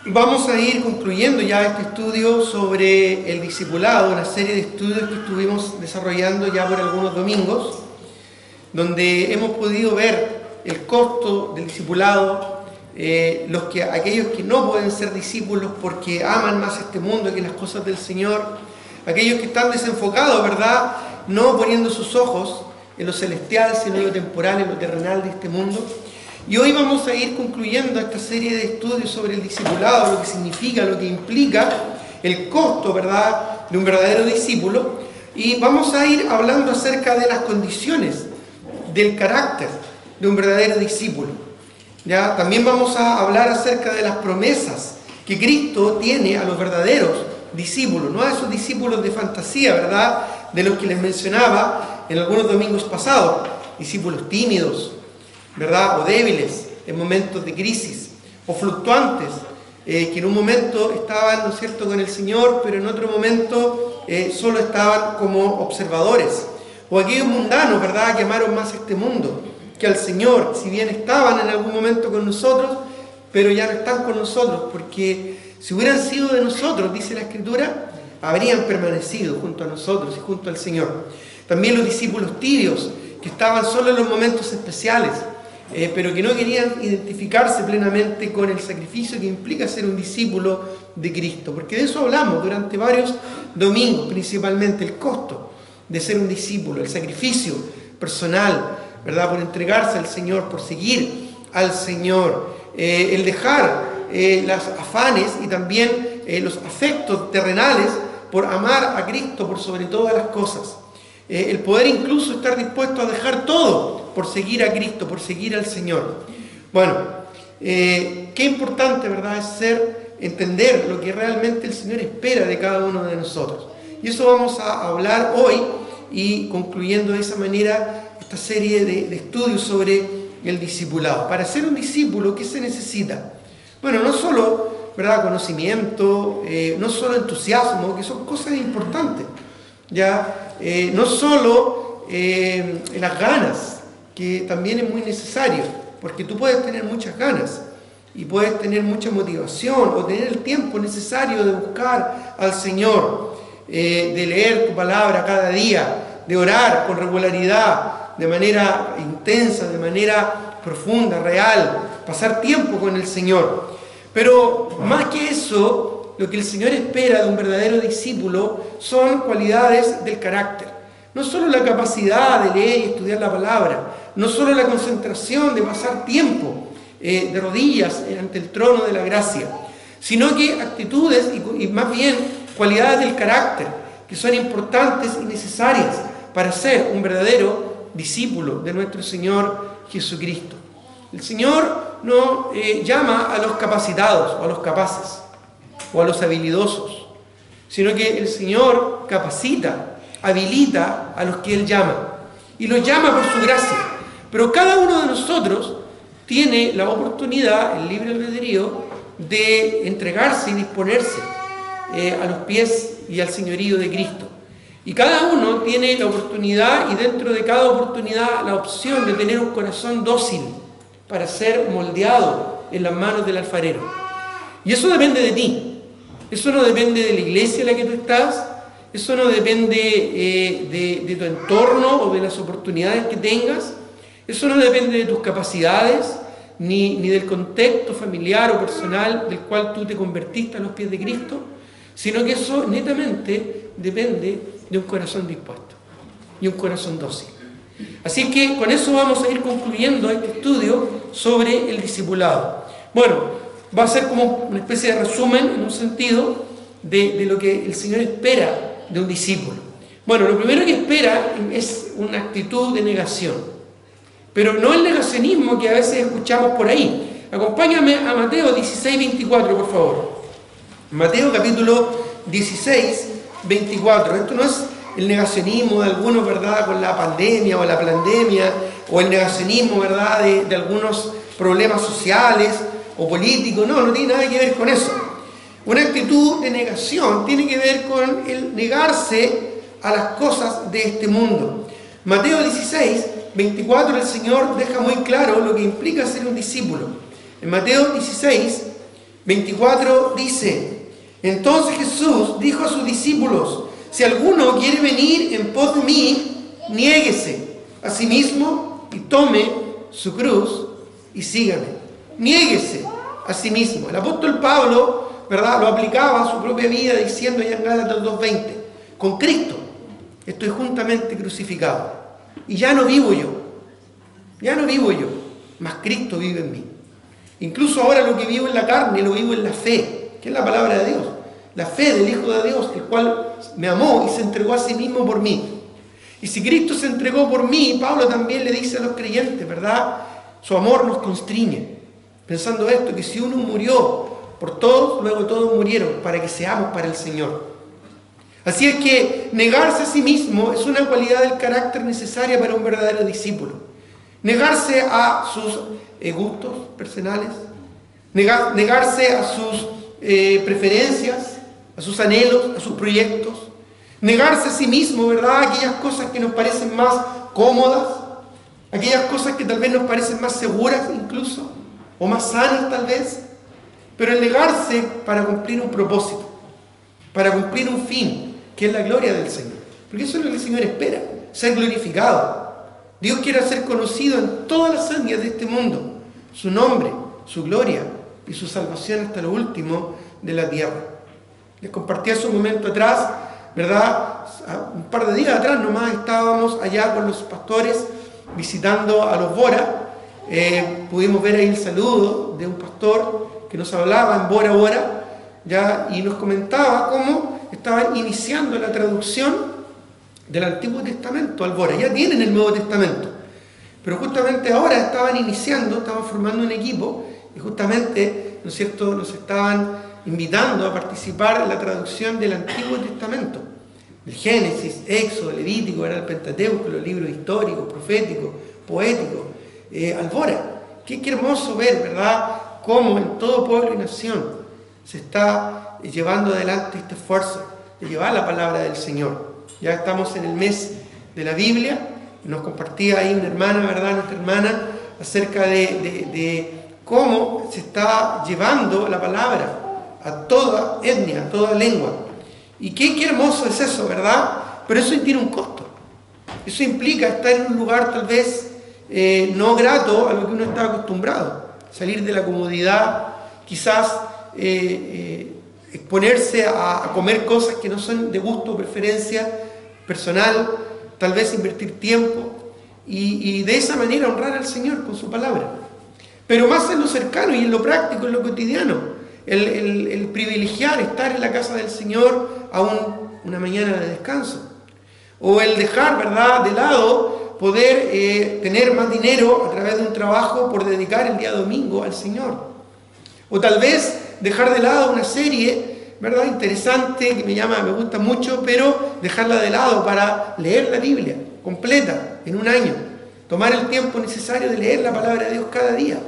Vamos a ir concluyendo ya este estudio sobre el discipulado, una serie de estudios que estuvimos desarrollando ya por algunos domingos, donde hemos podido ver el costo del discipulado, aquellos que no pueden ser discípulos porque aman más este mundo que las cosas del Señor, aquellos que están desenfocados, ¿verdad?, no poniendo sus ojos en lo celestial, sino en lo temporal, en lo terrenal de este mundo. Y hoy vamos a ir concluyendo esta serie de estudios sobre el discipulado, lo que significa, lo que implica, el costo, ¿verdad?, de un verdadero discípulo. Y vamos a ir hablando acerca de las condiciones del carácter de un verdadero discípulo. ¿Ya? También vamos a hablar acerca de las promesas que Cristo tiene a los verdaderos discípulos, no a esos discípulos de fantasía, ¿verdad?, de los que les mencionaba en algunos domingos pasados, discípulos tímidos, ¿verdad?, o débiles en momentos de crisis, o fluctuantes, que en un momento estaban, ¿no es cierto?, con el Señor, pero en otro momento solo estaban como observadores, o aquellos mundanos, ¿verdad?, que amaron más este mundo que al Señor, si bien estaban en algún momento con nosotros, pero ya no están con nosotros, porque si hubieran sido de nosotros, dice la Escritura, habrían permanecido junto a nosotros y junto al Señor. También los discípulos tibios, que estaban solo en los momentos especiales, pero que no querían identificarse plenamente con el sacrificio que implica ser un discípulo de Cristo, porque de eso hablamos durante varios domingos, principalmente el costo de ser un discípulo, el sacrificio personal, ¿verdad?, por entregarse al Señor, por seguir al Señor, el dejar los afanes y también los afectos terrenales por amar a Cristo por sobre todas las cosas, el poder incluso estar dispuesto a dejar todo por seguir a Cristo, por seguir al Señor. Bueno, qué importante, ¿verdad?, es entender lo que realmente el Señor espera de cada uno de nosotros. Y eso vamos a hablar hoy, y concluyendo de esa manera esta serie de estudios sobre el discipulado. Para ser un discípulo, ¿qué se necesita? Bueno, no solo, ¿verdad?, conocimiento, no solo entusiasmo, que son cosas importantes, ¿ya? No solo las ganas, que también es muy necesario, porque tú puedes tener muchas ganas y puedes tener mucha motivación o tener el tiempo necesario de buscar al Señor, de leer tu palabra cada día, de orar con regularidad, de manera intensa, de manera profunda, real, pasar tiempo con el Señor. Pero más que eso, lo que el Señor espera de un verdadero discípulo son cualidades del carácter. No solo la capacidad de leer y estudiar la palabra, no solo la concentración de pasar tiempo de rodillas ante el trono de la gracia, sino que actitudes y más bien cualidades del carácter que son importantes y necesarias para ser un verdadero discípulo de nuestro Señor Jesucristo. El Señor no llama a los capacitados o a los capaces o a los habilidosos, sino que el Señor capacita, habilita a los que Él llama, y los llama por su gracia. Pero cada uno de nosotros tiene la oportunidad, el libre albedrío, de entregarse y disponerse a los pies y al señorío de Cristo. Y cada uno tiene la oportunidad, y dentro de cada oportunidad la opción de tener un corazón dócil para ser moldeado en las manos del alfarero. Y eso depende de ti. Eso no depende de la iglesia en la que tú estás. Eso no depende de tu entorno o de las oportunidades que tengas. Eso no depende de tus capacidades, ni del contexto familiar o personal del cual tú te convertiste a los pies de Cristo, sino que eso netamente depende de un corazón dispuesto y un corazón dócil. Así que con eso vamos a ir concluyendo este estudio sobre el discipulado. Bueno, va a ser como una especie de resumen, en un sentido, de lo que el Señor espera de un discípulo. Bueno, lo primero que espera es una actitud de negación, pero no el negacionismo que a veces escuchamos por ahí. Acompáñame a Mateo 16, 24, por favor. Mateo capítulo 16, 24. Esto no es el negacionismo de algunos, ¿verdad?, con la pandemia o la pandemia, o el negacionismo, ¿verdad?, de algunos problemas sociales o políticos. No tiene nada que ver con eso. Una actitud de negación tiene que ver con el negarse a las cosas de este mundo. Mateo 16, 24, el Señor deja muy claro lo que implica ser un discípulo. En Mateo 16, 24 dice: entonces Jesús dijo a sus discípulos: si alguno quiere venir en pos de mí, niéguese a sí mismo y tome su cruz y sígame. Niéguese a sí mismo. El apóstol Pablo, ¿verdad?, lo aplicaba a su propia vida diciendo allá en Gálatas 2:20: con Cristo estoy juntamente crucificado, y ya no vivo yo, mas Cristo vive en mí. Incluso ahora lo que vivo en la carne lo vivo en la fe, que es la palabra de Dios, la fe del Hijo de Dios, el cual me amó y se entregó a sí mismo por mí. Y si Cristo se entregó por mí, Pablo también le dice a los creyentes, ¿verdad?, su amor nos constriñe, pensando esto, que si uno murió por todos, luego todos murieron para que seamos para el Señor. Así es que negarse a sí mismo es una cualidad del carácter necesaria para un verdadero discípulo. Negarse a sus gustos personales, negarse a sus preferencias, a sus anhelos, a sus proyectos, negarse a sí mismo, ¿verdad?, aquellas cosas que nos parecen más cómodas, aquellas cosas que tal vez nos parecen más seguras incluso, o más sanas tal vez, pero el negarse para cumplir un propósito, para cumplir un fin, que es la gloria del Señor. Porque eso es lo que el Señor espera, ser glorificado. Dios quiere ser conocido en todas las etnias de este mundo, su nombre, su gloria y su salvación hasta lo último de la tierra. Les compartí hace un momento atrás, ¿verdad?, un par de días atrás nomás estábamos allá con los pastores visitando a los Bora. Pudimos ver ahí el saludo de un pastor que nos hablaba en Bora Bora, ¿ya?, y nos comentaba cómo estaban iniciando la traducción del Antiguo Testamento al Bora. Ya tienen el Nuevo Testamento, pero justamente ahora estaban formando un equipo y justamente, ¿no es cierto?, nos estaban invitando a participar en la traducción del Antiguo Testamento, del Génesis, Éxodo, Levítico, era el Pentateuco, los libros históricos, proféticos, poéticos, al Bora. Qué hermoso ver, ¿verdad?, cómo en todo pueblo y nación se está llevando adelante este esfuerzo de llevar la palabra del Señor. Ya estamos en el mes de la Biblia, y nos compartía ahí una hermana, ¿verdad?, nuestra hermana, acerca de cómo se está llevando la palabra a toda etnia, a toda lengua. Y qué hermoso es eso, ¿verdad? Pero eso tiene un costo. Eso implica estar en un lugar tal vez no grato a lo que uno está acostumbrado. Salir de la comodidad, quizás exponerse a comer cosas que no son de gusto o preferencia personal, tal vez invertir tiempo y de esa manera honrar al Señor con su palabra. Pero más en lo cercano y en lo práctico, en lo cotidiano, el privilegiar estar en la casa del Señor aún una mañana de descanso, o el dejar, ¿verdad?, de lado poder tener más dinero a través de un trabajo por dedicar el día domingo al Señor, o tal vez dejar de lado una serie, ¿verdad?, interesante, que me gusta mucho, pero dejarla de lado para leer la Biblia completa en un año, tomar el tiempo necesario de leer la palabra de Dios cada día.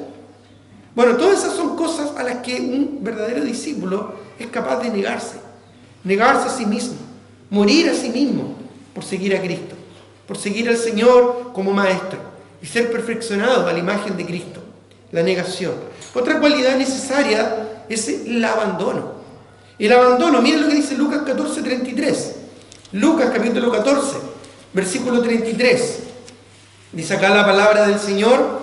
Bueno, todas esas son cosas a las que un verdadero discípulo es capaz de negarse a sí mismo, morir a sí mismo por seguir a Cristo, por seguir al Señor como maestro y ser perfeccionado a la imagen de Cristo, la negación. Otra cualidad necesaria es el abandono. El abandono, miren lo que dice Lucas 14:33. Lucas capítulo 14, versículo 33. Dice acá la palabra del Señor: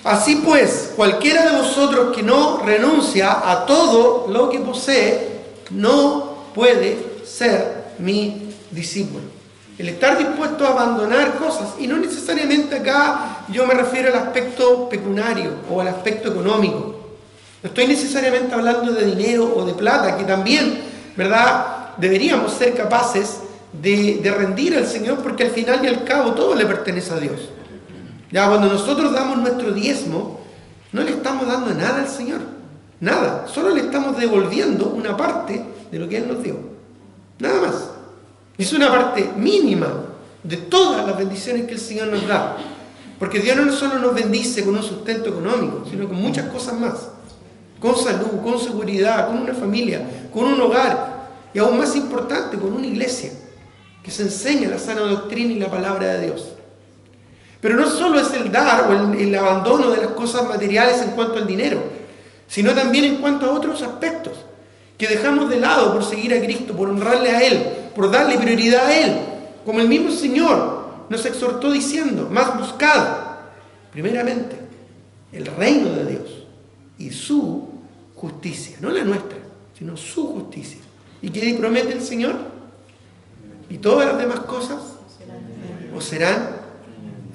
así pues, cualquiera de vosotros que no renuncia a todo lo que posee, no puede ser mi discípulo. El estar dispuesto a abandonar cosas, y no necesariamente acá yo me refiero al aspecto pecuniario o al aspecto económico. No estoy necesariamente hablando de dinero o de plata, que también, ¿verdad?, deberíamos ser capaces de rendir al Señor, porque al final y al cabo todo le pertenece a Dios. Ya cuando nosotros damos nuestro diezmo, no le estamos dando nada al Señor, nada, solo le estamos devolviendo una parte de lo que Él nos dio, nada más. Es una parte mínima de todas las bendiciones que el Señor nos da, porque Dios no solo nos bendice con un sustento económico, sino con muchas cosas más, con salud, con seguridad, con una familia, con un hogar, y aún más importante, con una iglesia que se enseña la sana doctrina y la palabra de Dios. Pero no solo es el dar o el abandono de las cosas materiales en cuanto al dinero, sino también en cuanto a otros aspectos que dejamos de lado por seguir a Cristo, por honrarle a Él, por darle prioridad a Él, como el mismo Señor nos exhortó diciendo: más buscad primeramente el reino de Dios y su justicia, no la nuestra, sino su justicia. ¿Y qué promete el Señor? Y todas las demás cosas os serán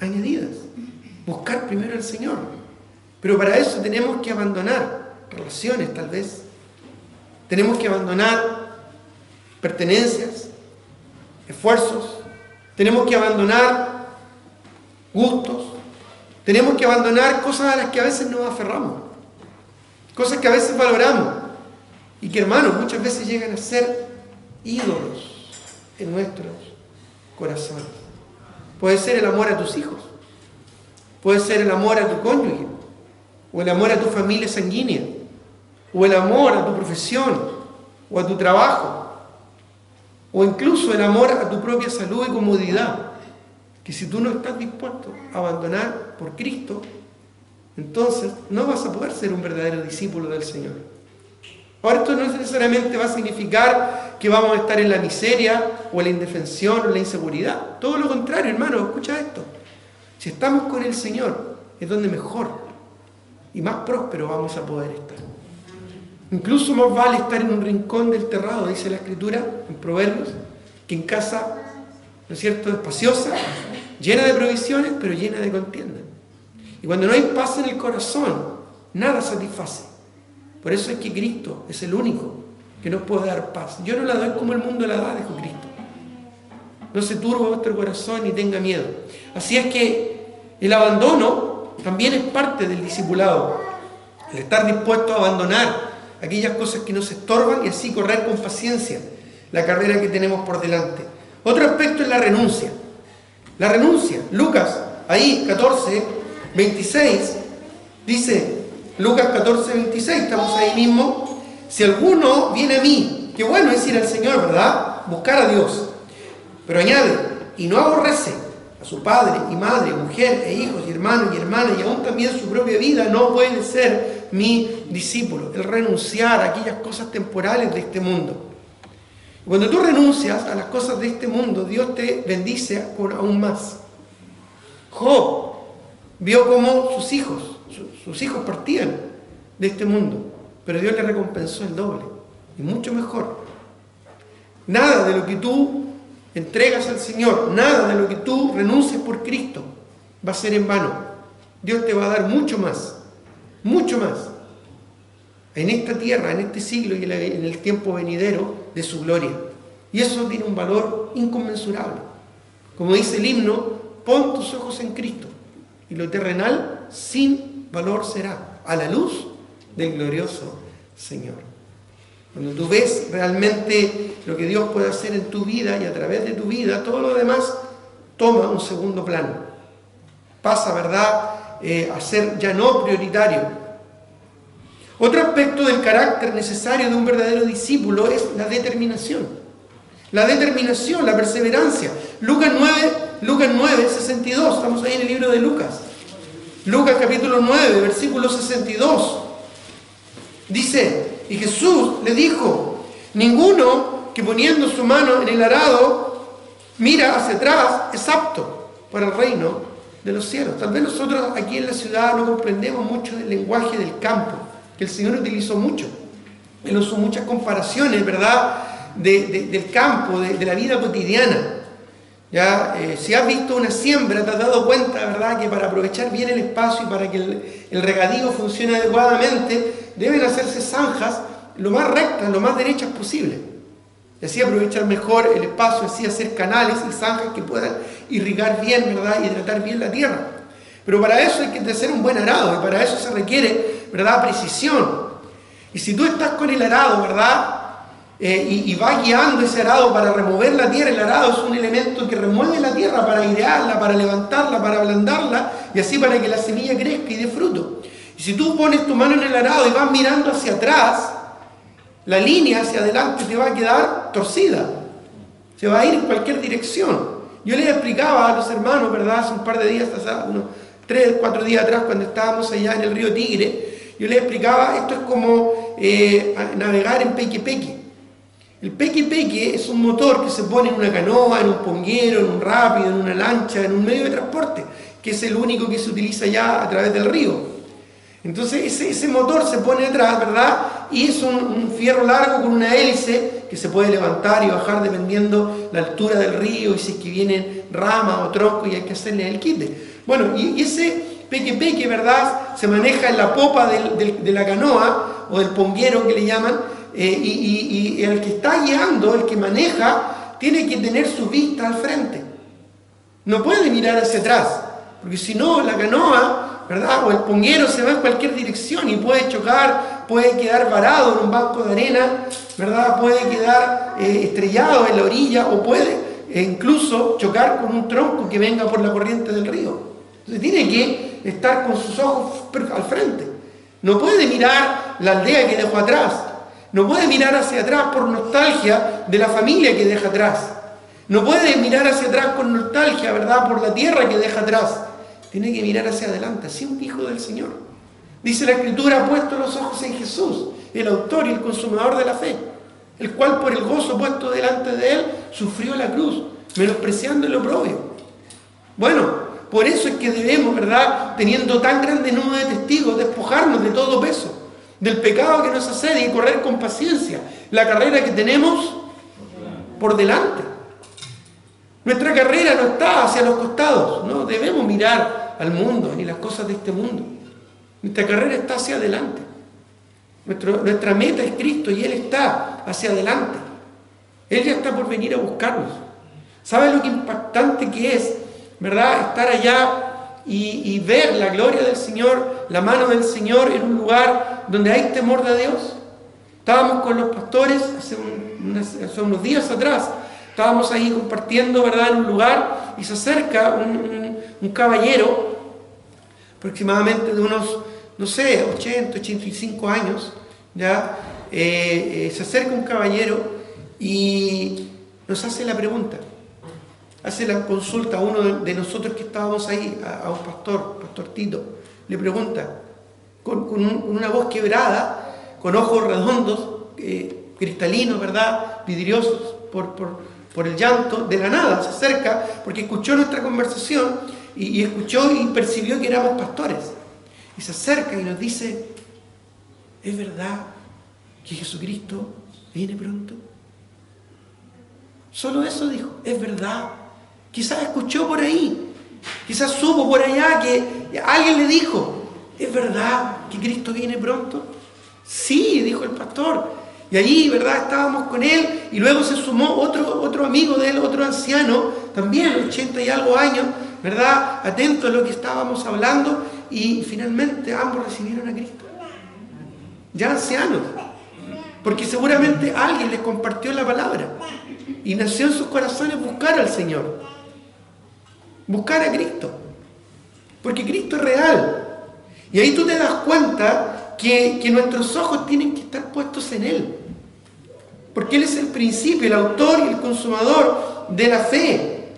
añadidas. Buscar primero al Señor. Pero para eso tenemos que abandonar relaciones, tal vez. Tenemos que abandonar pertenencias, esfuerzos. Tenemos que abandonar gustos. Tenemos que abandonar cosas a las que a veces nos aferramos. Cosas que a veces valoramos. Y que, hermanos, muchas veces llegan a ser ídolos en nuestros corazones. Puede ser el amor a tus hijos. Puede ser el amor a tu cónyuge. O el amor a tu familia sanguínea. O el amor a tu profesión. O a tu trabajo. O incluso el amor a tu propia salud y comodidad. Que si tú no estás dispuesto a abandonar por Cristo, entonces no vas a poder ser un verdadero discípulo del Señor. Ahora, esto no necesariamente va a significar que vamos a estar en la miseria o en la indefensión o en la inseguridad. Todo lo contrario, hermano, escucha esto. Si estamos con el Señor, es donde mejor y más próspero vamos a poder estar. Incluso más vale estar en un rincón del terrado, dice la Escritura en Proverbios, que en casa, ¿no es cierto?, espaciosa, llena de provisiones, pero llena de contienda. Y cuando no hay paz en el corazón, nada satisface. Por eso es que Cristo es el único que nos puede dar paz. Yo no la doy como el mundo la da, dijo Cristo. No se turbe vuestro corazón ni tenga miedo. Así es que el abandono también es parte del discipulado. El estar dispuesto a abandonar aquellas cosas que nos estorban y así correr con paciencia la carrera que tenemos por delante. Otro aspecto es la renuncia. La renuncia. Lucas, ahí, 14, 26, dice, Lucas 14, 26, estamos ahí mismo. Si alguno viene a mí, qué bueno es ir al Señor, ¿verdad? Buscar a Dios. Pero añade, y no aborrece a su padre y madre, mujer e hijos y hermanos y hermanas, y aún también su propia vida, no puede ser mi discípulo. El renunciar a aquellas cosas temporales de este mundo. Cuando tú renuncias a las cosas de este mundo, Dios te bendice con aún más. Job vio cómo sus hijos partían de este mundo, pero Dios le recompensó el doble y mucho mejor. Nada de lo que tú entregas al Señor, nada de lo que tú renuncias por Cristo va a ser en vano. Dios te va a dar mucho más en esta tierra, en este siglo y en el tiempo venidero de su gloria. Y eso tiene un valor inconmensurable. Como dice el himno, pon tus ojos en Cristo y lo terrenal sin valor será a la luz del glorioso Señor. Cuando tú ves realmente lo que Dios puede hacer en tu vida y a través de tu vida, todo lo demás toma un segundo plano. Pasa, ¿verdad?, a ser ya no prioritario. Otro aspecto del carácter necesario de un verdadero discípulo es la determinación. La determinación, la perseverancia. Lucas 9, 62. Estamos ahí en el libro de Lucas. Lucas capítulo 9, versículo 62. Dice, y Jesús le dijo, ninguno que poniendo su mano en el arado mira hacia atrás es apto para el reino de los cielos. Tal vez nosotros aquí en la ciudad no comprendemos mucho del lenguaje del campo, que el Señor utilizó mucho. Él usó muchas comparaciones, ¿verdad?, del campo, de la vida cotidiana. Ya, si has visto una siembra, te has dado cuenta, ¿verdad?, que para aprovechar bien el espacio y para que el regadío funcione adecuadamente, deben hacerse zanjas lo más rectas, lo más derechas posible. Y así aprovechar mejor el espacio, así hacer canales y zanjas que puedan irrigar bien, ¿verdad?, y hidratar bien la tierra. Pero para eso hay que hacer un buen arado, y para eso se requiere, ¿verdad?, precisión. Y si tú estás con el arado, ¿verdad?, y vas guiando ese arado para remover la tierra, el arado es un elemento que remueve la tierra para airearla, para levantarla, para ablandarla, y así para que la semilla crezca y dé fruto. Y si tú pones tu mano en el arado y vas mirando hacia atrás, la línea hacia adelante te va a quedar torcida, se va a ir en cualquier dirección. Yo les explicaba a los hermanos, ¿verdad?, hace un par de días, hace unos 3 o 4 días atrás, cuando estábamos allá en el río Tigre, Yo les explicaba, esto es como navegar en peque-peque. El peque-peque es un motor que se pone en una canoa, en un ponguero, en un rápido, en una lancha, en un medio de transporte, que es el único que se utiliza ya a través del río. Entonces ese motor se pone detrás, ¿verdad? Y es un fierro largo con una hélice que se puede levantar y bajar dependiendo la altura del río y si es que vienen ramas o troncos y hay que hacerle el quite. Bueno, y ese peque-peque, ¿verdad? Se maneja en la popa de la canoa o del ponguero que le llaman, y el que está guiando, el que maneja, tiene que tener su vista al frente. No puede mirar hacia atrás, porque si no, la canoa, ¿verdad? O el ponguero se va en cualquier dirección y puede chocar, puede quedar varado en un banco de arena, ¿verdad? Puede quedar estrellado en la orilla o puede incluso chocar con un tronco que venga por la corriente del río. Entonces tiene que estar con sus ojos al frente. No puede mirar la aldea que dejó atrás. No puede mirar hacia atrás por nostalgia de la familia que deja atrás. No puede mirar hacia atrás con nostalgia, ¿verdad?, por la tierra que deja atrás. Tiene que mirar hacia adelante, así un hijo del Señor. Dice la Escritura, ha puesto los ojos en Jesús, el autor y el consumador de la fe, el cual por el gozo puesto delante de él sufrió la cruz, menospreciando el oprobio. Bueno, por eso es que debemos, ¿verdad?, teniendo tan grande nube de testigos, despojarnos de todo peso, del pecado que nos asedia y correr con paciencia la carrera que tenemos por delante. Nuestra carrera no está hacia los costados, no debemos mirar al mundo ni las cosas de este mundo. Nuestra carrera está hacia adelante. Nuestra meta es Cristo y Él está hacia adelante. Él ya está por venir a buscarnos. ¿Sabe lo que impactante que es, verdad, estar allá y ver la gloria del Señor, la mano del Señor en un lugar donde hay temor de Dios? Estábamos con los pastores hace unos días atrás, estábamos ahí compartiendo, ¿verdad?, en un lugar y se acerca un caballero, aproximadamente de unos, no sé, 80, 85 años, ¿ya? Se acerca un caballero y nos hace la pregunta. Hace la consulta a uno de nosotros que estábamos ahí, a un pastor Tito. Le pregunta, con una voz quebrada, con ojos redondos, cristalinos, ¿verdad?, vidriosos por el llanto, de la nada se acerca porque escuchó nuestra conversación y escuchó y percibió que éramos pastores. Y se acerca y nos dice, ¿es verdad que Jesucristo viene pronto? Solo eso dijo, es verdad. Quizás escuchó por ahí, quizás supo por allá que alguien le dijo, ¿es verdad que Cristo viene pronto? Sí, dijo el pastor. Y allí, ¿verdad?, estábamos con él y luego se sumó otro amigo de él, otro anciano, también 80 y algo años, ¿verdad?, atento a lo que estábamos hablando y finalmente ambos recibieron a Cristo. Ya ancianos, porque seguramente alguien les compartió la palabra y nació en sus corazones buscar al Señor. Buscar a Cristo, porque Cristo es real. Y ahí tú te das cuenta que nuestros ojos tienen que estar puestos en Él, porque Él es el principio, el autor y el consumador de la fe.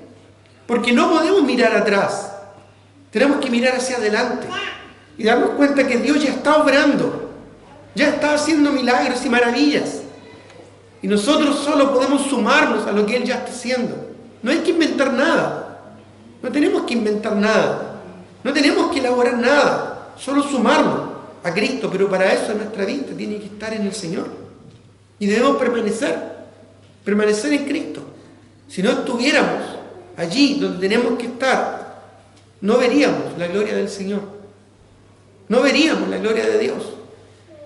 Porque no podemos mirar atrás, tenemos que mirar hacia adelante y darnos cuenta que Dios ya está obrando, ya está haciendo milagros y maravillas, y nosotros solo podemos sumarnos a lo que Él ya está haciendo. No hay que inventar nada. No tenemos que inventar nada, no tenemos que elaborar nada, solo sumarnos a Cristo, pero para eso nuestra vista tiene que estar en el Señor. Y debemos permanecer en Cristo. Si no estuviéramos allí donde tenemos que estar, no veríamos la gloria del Señor, no veríamos la gloria de Dios.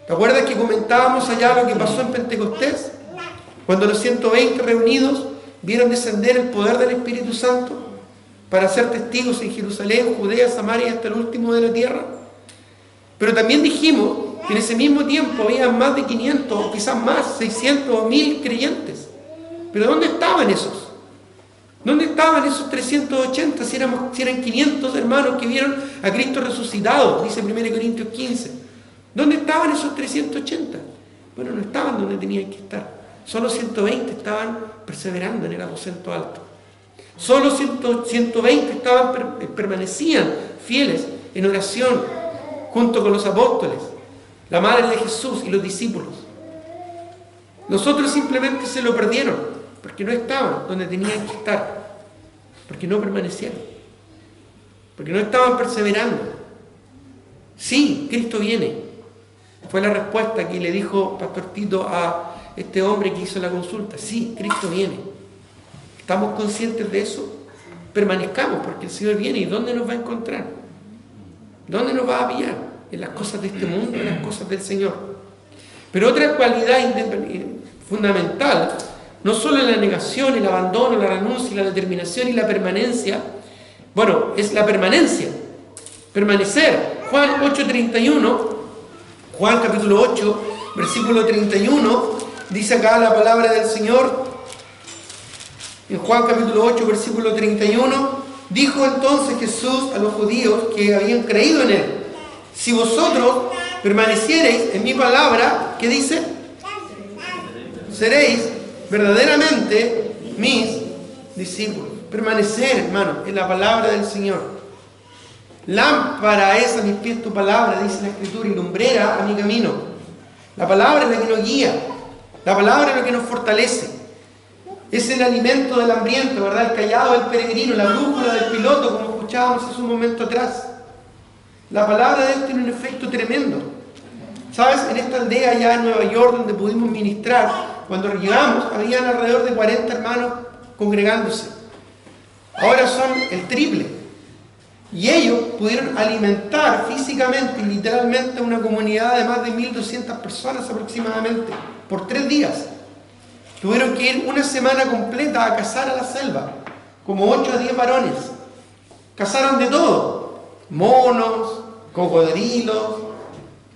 ¿Te acuerdas que comentábamos allá lo que pasó en Pentecostés? Cuando los 120 reunidos vieron descender el poder del Espíritu Santo para ser testigos en Jerusalén, Judea, Samaria y hasta el último de la tierra. Pero también dijimos que en ese mismo tiempo había más de 500, o quizás más, 600 o 1000 creyentes. ¿Pero dónde estaban esos? ¿Dónde estaban esos 380 si eran 500 hermanos que vieron a Cristo resucitado? Dice 1 Corintios 15. ¿Dónde estaban esos 380? Bueno, no estaban donde tenían que estar. Solo 120 estaban perseverando en el aposento alto. Solo 120 permanecían fieles en oración junto con los apóstoles. la madre de Jesús y los discípulos. Los otros simplemente se lo perdieron, porque no estaban donde tenían que estar, porque no permanecieron, porque no estaban perseverando. Sí, Cristo viene. Fue la respuesta que le dijo Pastor Tito a este hombre que hizo la consulta. Sí, Cristo viene. ¿Estamos conscientes de eso? Permanezcamos, porque el Señor viene. ¿Y dónde nos va a encontrar? ¿Dónde nos va a pillar? En las cosas de este mundo, en las cosas del Señor. Pero otra cualidad fundamental, no solo en la negación, el abandono, la renuncia, la determinación y la permanencia, bueno, es la permanencia. Permanecer. Juan 8:31, Juan capítulo 8, versículo 31, dice acá la palabra del Señor. En Juan capítulo 8, versículo 31, dijo entonces Jesús a los judíos que habían creído en Él: si vosotros permaneciereis en mi palabra, ¿qué dice? Seréis verdaderamente mis discípulos. Permanecer, hermano, en la palabra del Señor. Lámpara es a mis pies tu palabra, dice la Escritura, y lumbrera a mi camino. La palabra es la que nos guía. La palabra es la que nos fortalece. Es el alimento del hambriento, ¿verdad? El callado del peregrino, la brújula del piloto, como escuchábamos hace un momento atrás. La palabra de Dios tiene un efecto tremendo. ¿Sabes? En esta aldea allá en Nueva York, donde pudimos ministrar, cuando llegamos, habían alrededor de 40 hermanos congregándose. Ahora son el triple. Y ellos pudieron alimentar físicamente y literalmente una comunidad de más de 1.200 personas aproximadamente, por 3 días. Tuvieron que ir una semana completa a cazar a la selva, como 8 a 10 varones. Cazaron de todo, monos, cocodrilos,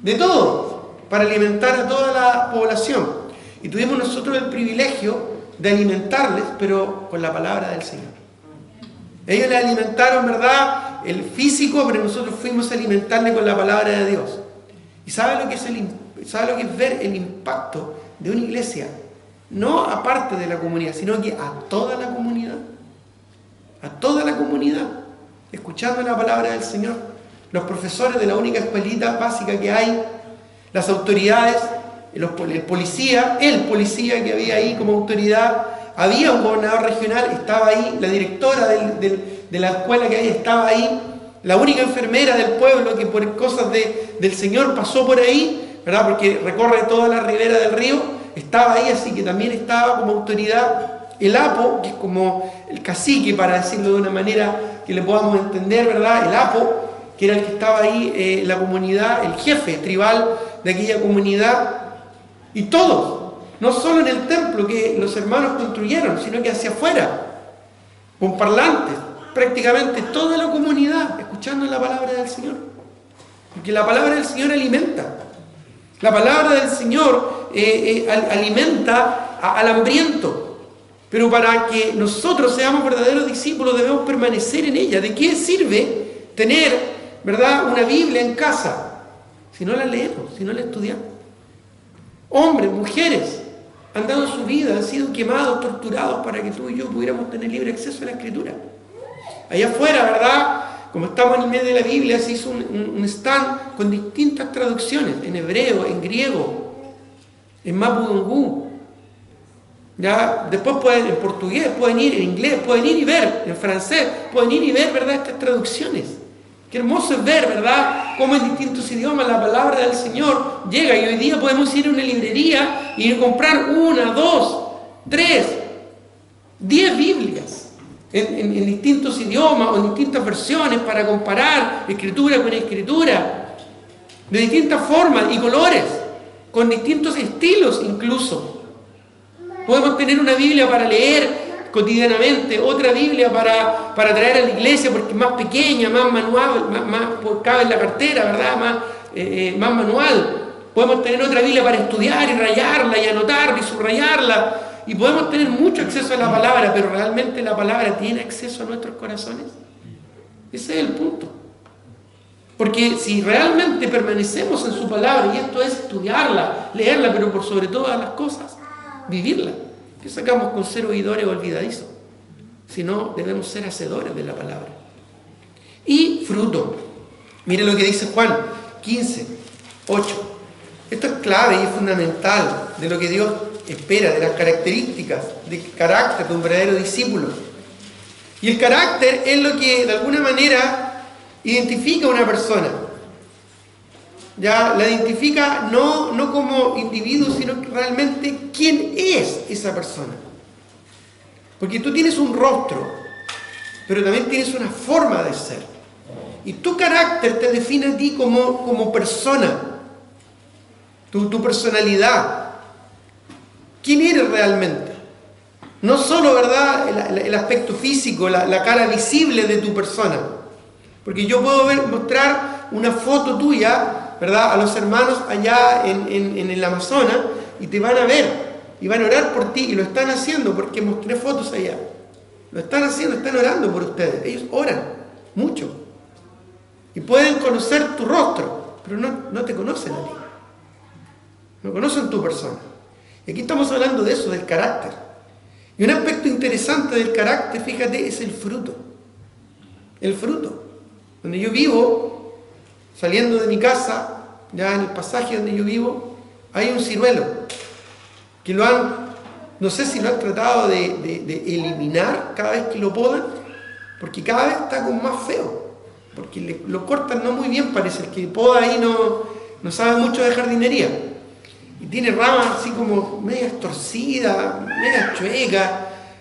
de todo, para alimentar a toda la población. Y tuvimos nosotros el privilegio de alimentarles, pero con la palabra del Señor. Ellos le alimentaron, ¿verdad?, el físico, pero nosotros fuimos a alimentarle con la palabra de Dios. ¿Y sabe lo que es ver el impacto de una iglesia? No aparte de la comunidad, sino que a toda la comunidad. A toda la comunidad. Escuchando la palabra del Señor. Los profesores de la única escuelita básica que hay, las autoridades, el policía que había ahí como autoridad. Había un gobernador regional, estaba ahí, la directora de la escuela que hay estaba ahí, la única enfermera del pueblo que por cosas del Señor pasó por ahí, ¿verdad? Porque recorre toda la ribera del río, estaba ahí, así que también estaba como autoridad. El apo, que es como el cacique, para decirlo de una manera que le podamos entender, ¿verdad? El apo, que era el que estaba ahí en la comunidad, el jefe tribal de aquella comunidad, y todos. No solo en el templo que los hermanos construyeron, sino que hacia afuera, con parlantes, prácticamente toda la comunidad escuchando la palabra del Señor. Porque la palabra del Señor alimenta. La palabra del Señor alimenta al hambriento. Pero para que nosotros seamos verdaderos discípulos debemos permanecer en ella. ¿De qué sirve tener, ¿verdad?, una Biblia en casa si no la leemos, si no la estudiamos? Hombres, mujeres, han dado su vida, han sido quemados, torturados para que tú y yo pudiéramos tener libre acceso a la Escritura. Allá afuera, ¿verdad?, como estamos en el medio de la Biblia, se hizo un stand con distintas traducciones, en hebreo, en griego, en mapudungún. Ya, después pueden en portugués, pueden ir en inglés, pueden ir y ver en francés, pueden ir y ver, ¿verdad?, estas traducciones. Qué hermoso es ver, ¿verdad?, cómo en distintos idiomas la palabra del Señor llega. Y hoy día podemos ir a una librería y comprar 1, 2, 3, 10 Biblias en distintos idiomas o en distintas versiones para comparar escritura con escritura, de distintas formas y colores, con distintos estilos incluso. Podemos tener una Biblia para leer cotidianamente, otra Biblia para traer a la iglesia porque es más pequeña, más manual, más cabe en la cartera, ¿verdad?, más manual. Podemos tener otra Biblia para estudiar y rayarla y anotarla y subrayarla, y podemos tener mucho acceso a la palabra, pero ¿realmente la palabra tiene acceso a nuestros corazones? Ese es el punto. Porque si realmente permanecemos en su palabra, y esto es estudiarla, leerla, pero por sobre todas las cosas, vivirla. ¿Qué sacamos con ser oidores olvidadizos? Si no, debemos ser hacedores de la palabra. Y fruto. Mire lo que dice Juan 15, 8. Esto es clave y es fundamental de lo que Dios espera, de las características de carácter de un verdadero discípulo. Y el carácter es lo que de alguna manera identifica a una persona. Ya la identifica no como individuo, sino que realmente quién es esa persona. Porque tú tienes un rostro, pero también tienes una forma de ser. Y tu carácter te define a ti como persona. Tu personalidad. ¿Quién eres realmente? No solo, ¿verdad?, el aspecto físico, la cara visible de tu persona. Porque yo puedo mostrar una foto tuya, ¿verdad?, a los hermanos allá en el Amazonas, y te van a ver, y van a orar por ti, y lo están haciendo, porque mostré fotos allá. Lo están haciendo, están orando por ustedes. Ellos oran mucho. Y pueden conocer tu rostro, pero no te conocen a ti. No conocen tu persona. Y aquí estamos hablando de eso, del carácter. Y un aspecto interesante del carácter, fíjate, es el fruto. El fruto. Donde yo vivo, saliendo de mi casa, ya en el pasaje donde yo vivo, hay un ciruelo. Que no sé si lo han tratado de eliminar cada vez que lo podan, porque cada vez está como más feo. Porque lo cortan no muy bien, parece. El que poda ahí no sabe mucho de jardinería. Y tiene ramas así como medias torcidas, medias chuecas.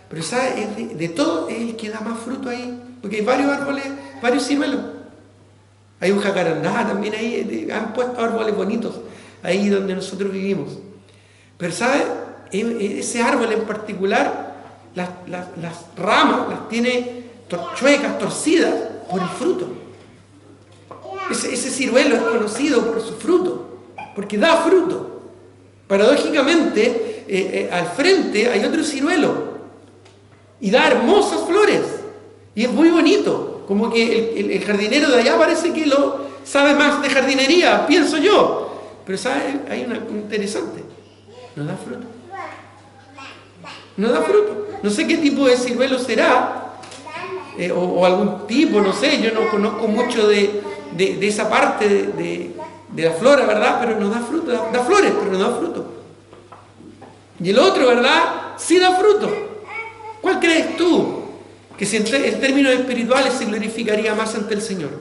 Pero ¿sabes? De todo es el que da más fruto ahí. Porque hay varios árboles, varios ciruelos. Hay un jacarandá también ahí. Han puesto árboles bonitos ahí donde nosotros vivimos. Pero ¿sabes? Ese árbol en particular, las ramas las tiene chuecas, torcidas, por el fruto. Ese ciruelo es conocido por su fruto, porque da fruto. Paradójicamente, al frente hay otro ciruelo y da hermosas flores y es muy bonito, como que el jardinero de allá parece que lo sabe más de jardinería, pienso yo, pero ¿sabe? Hay una interesante, no da fruto. No da fruto. No sé qué tipo de ciruelo será, o algún tipo, no sé, yo no conozco mucho de esa parte de la flora, ¿verdad? Pero no da fruto, da flores, pero no da fruto. Y el otro, ¿verdad? Sí da fruto. ¿Cuál crees tú que si en términos espirituales se glorificaría más ante el Señor?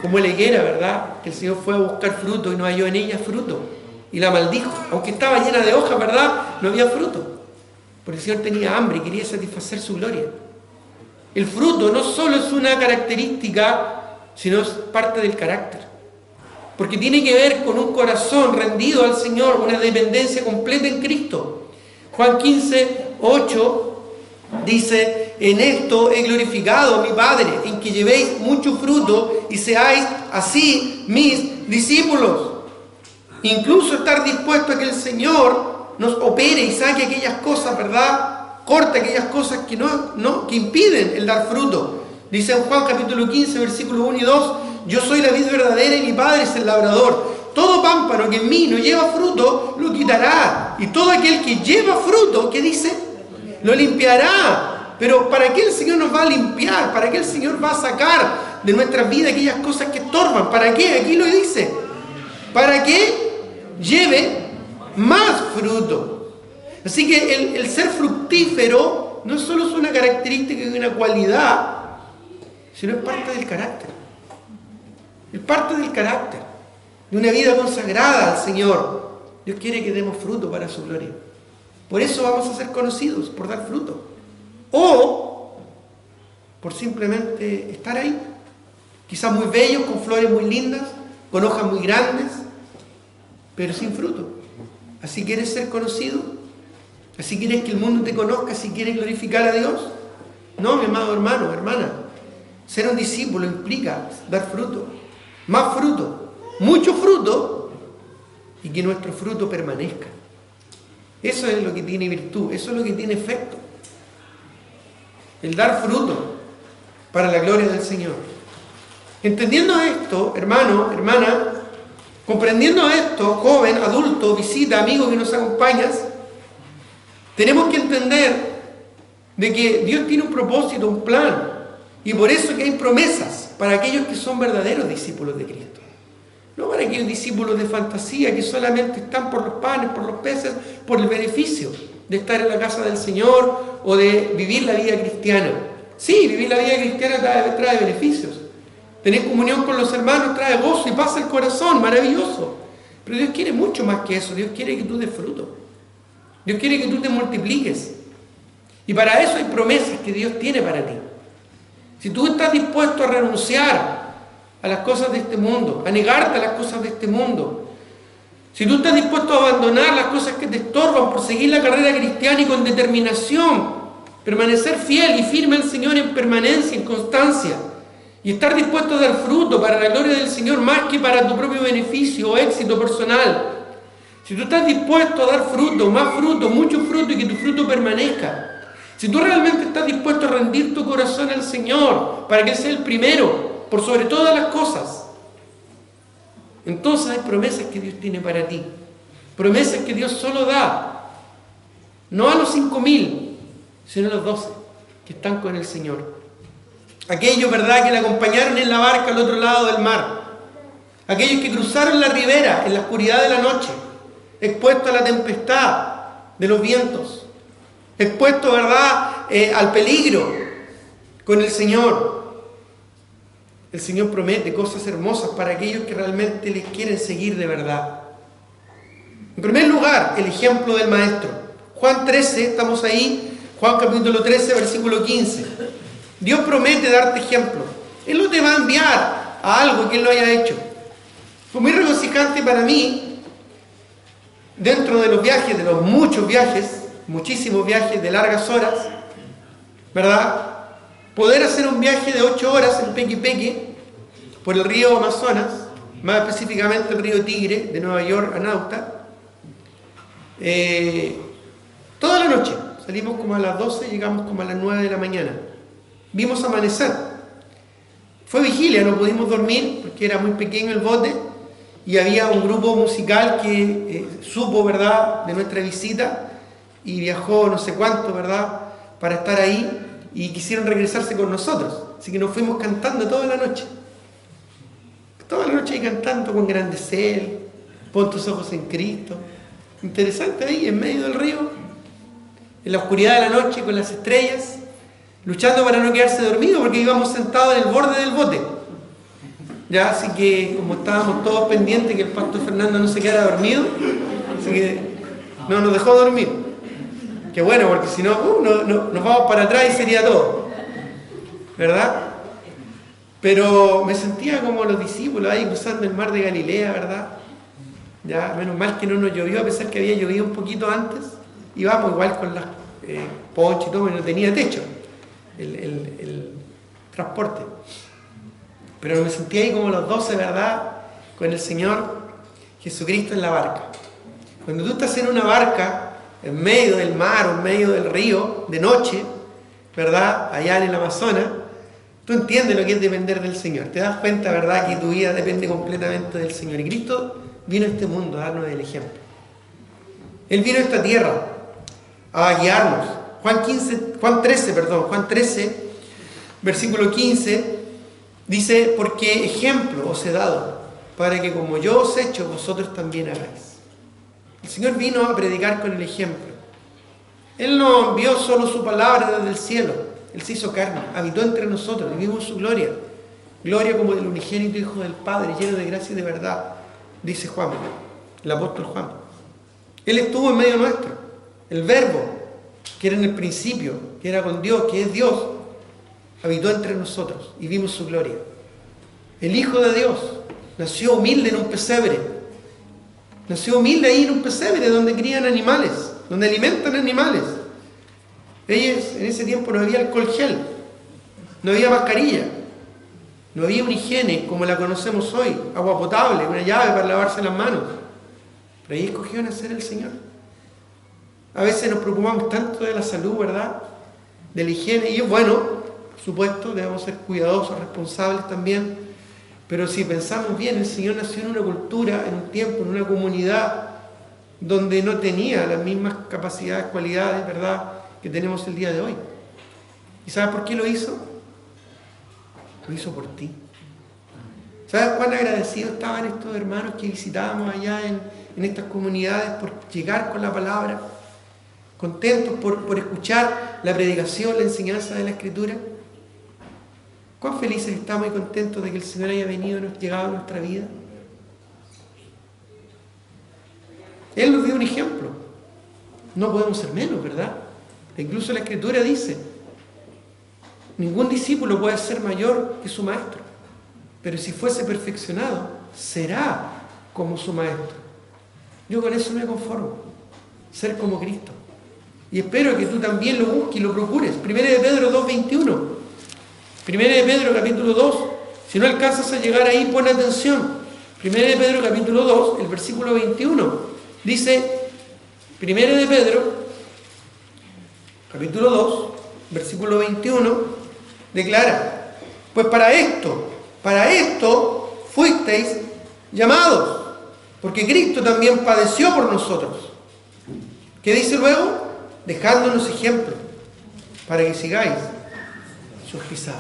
Como la higuera, ¿verdad? Que el Señor fue a buscar fruto y no halló en ella fruto. Y la maldijo. Aunque estaba llena de hojas, ¿verdad? No había fruto. Porque el Señor tenía hambre y quería satisfacer su gloria. El fruto no solo es una característica, sino es parte del carácter. Porque tiene que ver con un corazón rendido al Señor, una dependencia completa en Cristo. Juan 15:8 dice: en esto he glorificado a mi Padre, en que llevéis mucho fruto y seáis así mis discípulos. Incluso estar dispuesto a que el Señor nos opere y saque aquellas cosas, ¿verdad? Corta aquellas cosas que impiden el dar fruto. Dice en Juan capítulo 15, versículos 1 y 2, yo soy la vid verdadera y mi Padre es el labrador. Todo pámpano que en mí no lleva fruto, lo quitará. Y todo aquel que lleva fruto, ¿qué dice? Lo limpiará. Pero ¿para qué el Señor nos va a limpiar? ¿Para qué el Señor va a sacar de nuestras vidas aquellas cosas que estorban? ¿Para qué? Aquí lo dice. Para que lleve más fruto. Así que el ser fructífero no solo es una característica y una cualidad, sino es parte del carácter. Es parte del carácter. De una vida consagrada al Señor. Dios quiere que demos fruto para su gloria. Por eso vamos a ser conocidos, por dar fruto. O por simplemente estar ahí. Quizás muy bellos, con flores muy lindas, con hojas muy grandes, pero sin fruto. ¿Así quieres ser conocido? ¿Así quieres que el mundo te conozca? ¿Así quieres glorificar a Dios? No, mi amado hermano, hermana. Ser un discípulo implica dar fruto. Más fruto. Mucho fruto. Y que nuestro fruto permanezca. Eso es lo que tiene virtud. Eso es lo que tiene efecto. El dar fruto para la gloria del Señor. Entendiendo esto, hermano, hermana, comprendiendo esto, joven, adulto, visita, amigo que nos acompañas, tenemos que entender de que Dios tiene un propósito, un plan, y por eso que hay promesas para aquellos que son verdaderos discípulos de Cristo. No para aquellos discípulos de fantasía que solamente están por los panes, por los peces, por el beneficio de estar en la casa del Señor o de vivir la vida cristiana. Sí, vivir la vida cristiana trae beneficios. Tener comunión con los hermanos trae gozo y paz al corazón, maravilloso. Pero Dios quiere mucho más que eso. Dios quiere que tú des fruto. Dios quiere que tú te multipliques. Y para eso hay promesas que Dios tiene para ti. Si tú estás dispuesto a renunciar a las cosas de este mundo, a negarte a las cosas de este mundo, si tú estás dispuesto a abandonar las cosas que te estorban por seguir la carrera cristiana y con determinación, permanecer fiel y firme al Señor en permanencia, en constancia, y estar dispuesto a dar fruto para la gloria del Señor más que para tu propio beneficio o éxito personal, si tú estás dispuesto a dar fruto, más fruto, mucho fruto y que tu fruto permanezca, si tú realmente estás dispuesto a rendir tu corazón al Señor para que Él sea el primero, por sobre todas las cosas, entonces hay promesas que Dios tiene para ti. Promesas que Dios solo da, no a los 5.000, sino a los 12 que están con el Señor. Aquellos, ¿verdad?, que le acompañaron en la barca al otro lado del mar. Aquellos que cruzaron la ribera en la oscuridad de la noche, expuestos a la tempestad de los vientos, expuestos, ¿verdad?, al peligro con el Señor. El Señor promete cosas hermosas para aquellos que realmente les quieren seguir de verdad. En primer lugar, el ejemplo del Maestro. Juan 13, estamos ahí, Juan capítulo 13, versículo 15. Dios promete darte ejemplo. Él no te va a enviar a algo que Él lo haya hecho. Fue muy regocijante para mí, dentro de los viajes, de los muchos viajes, muchísimos viajes de largas horas, ¿verdad?, poder hacer un viaje de 8 horas en Peque por el río Amazonas, más específicamente el río Tigre, de Nueva York a Nauta, toda la noche. Salimos como a las 12, llegamos como a las 9 de la mañana. Vimos amanecer. Fue vigilia, no pudimos dormir porque era muy pequeño el bote y había un grupo musical que supo, ¿verdad?, de nuestra visita y viajó no sé cuánto, ¿verdad?, para estar ahí. Y quisieron regresarse con nosotros. Así que nos fuimos cantando toda la noche. Toda la noche ahí cantando con Grandecer, Pon tus ojos en Cristo. Interesante ahí, en medio del río, en la oscuridad de la noche, con las estrellas, luchando para no quedarse dormido porque íbamos sentados en el borde del bote. Ya, así que como estábamos todos pendientes que el pastor Fernando no se quedara dormido, así que no nos dejó dormir. Qué bueno, porque si no, nos vamos para atrás y sería todo, ¿verdad? Pero me sentía como los discípulos ahí cruzando el mar de Galilea, ¿verdad? Ya, menos mal que no nos llovió, a pesar que había llovido un poquito antes. Íbamos igual con las ponchas y todo, pero no tenía techo el transporte. Pero me sentía ahí como los 12, ¿verdad?, con el Señor Jesucristo en la barca. Cuando tú estás en una barca en medio del mar o en medio del río, de noche, ¿verdad?, allá en el Amazonas, tú entiendes lo que es depender del Señor. Te das cuenta, ¿verdad?, que tu vida depende completamente del Señor. Y Cristo vino a este mundo a darnos el ejemplo. Él vino a esta tierra a guiarnos. Juan 13, versículo 15, dice: porque ejemplo os he dado, para que como yo os he hecho, vosotros también hagáis. El Señor vino a predicar con el ejemplo. Él no envió solo su palabra desde el cielo. Él se hizo carne, habitó entre nosotros, vivimos su gloria. Gloria como del unigénito Hijo del Padre, lleno de gracia y de verdad, dice Juan, el apóstol Juan. Él estuvo en medio nuestro. El Verbo, que era en el principio, que era con Dios, que es Dios, habitó entre nosotros y vimos su gloria. El Hijo de Dios nació humilde en un pesebre. Nació humilde ahí en un pesebre donde crían animales, donde alimentan animales. Ellos, en ese tiempo no había alcohol gel, no había mascarilla, no había una higiene como la conocemos hoy, agua potable, una llave para lavarse las manos. Pero ahí escogió nacer el Señor. A veces nos preocupamos tanto de la salud, ¿verdad?, de la higiene, y es bueno, por supuesto, debemos ser cuidadosos, responsables también. Pero si pensamos bien, el Señor nació en una cultura, en un tiempo, en una comunidad donde no tenía las mismas capacidades, cualidades, ¿verdad?, que tenemos el día de hoy. ¿Y sabes por qué lo hizo? Lo hizo por ti. ¿Sabes cuán agradecidos estaban estos hermanos que visitábamos allá en estas comunidades por llegar con la palabra? Contentos por escuchar la predicación, la enseñanza de la Escritura. ¿Cuán felices estamos y contentos de que el Señor haya venido y llegado a nuestra vida? Él nos dio un ejemplo. No podemos ser menos, ¿verdad? Incluso la Escritura dice, ningún discípulo puede ser mayor que su maestro, pero si fuese perfeccionado, será como su maestro. Yo con eso me conformo, ser como Cristo. Y espero que tú también lo busques y lo procures. 1 de Pedro 2:21. 1 de Pedro capítulo 2. Si no alcanzas a llegar ahí, pon atención. 1 de Pedro capítulo 2, el versículo 21. Dice, 1 de Pedro capítulo 2, versículo 21, declara, pues para esto fuisteis llamados, porque Cristo también padeció por nosotros. ¿Qué dice luego? Dejándonos ejemplo, para que sigáis sus pisadas.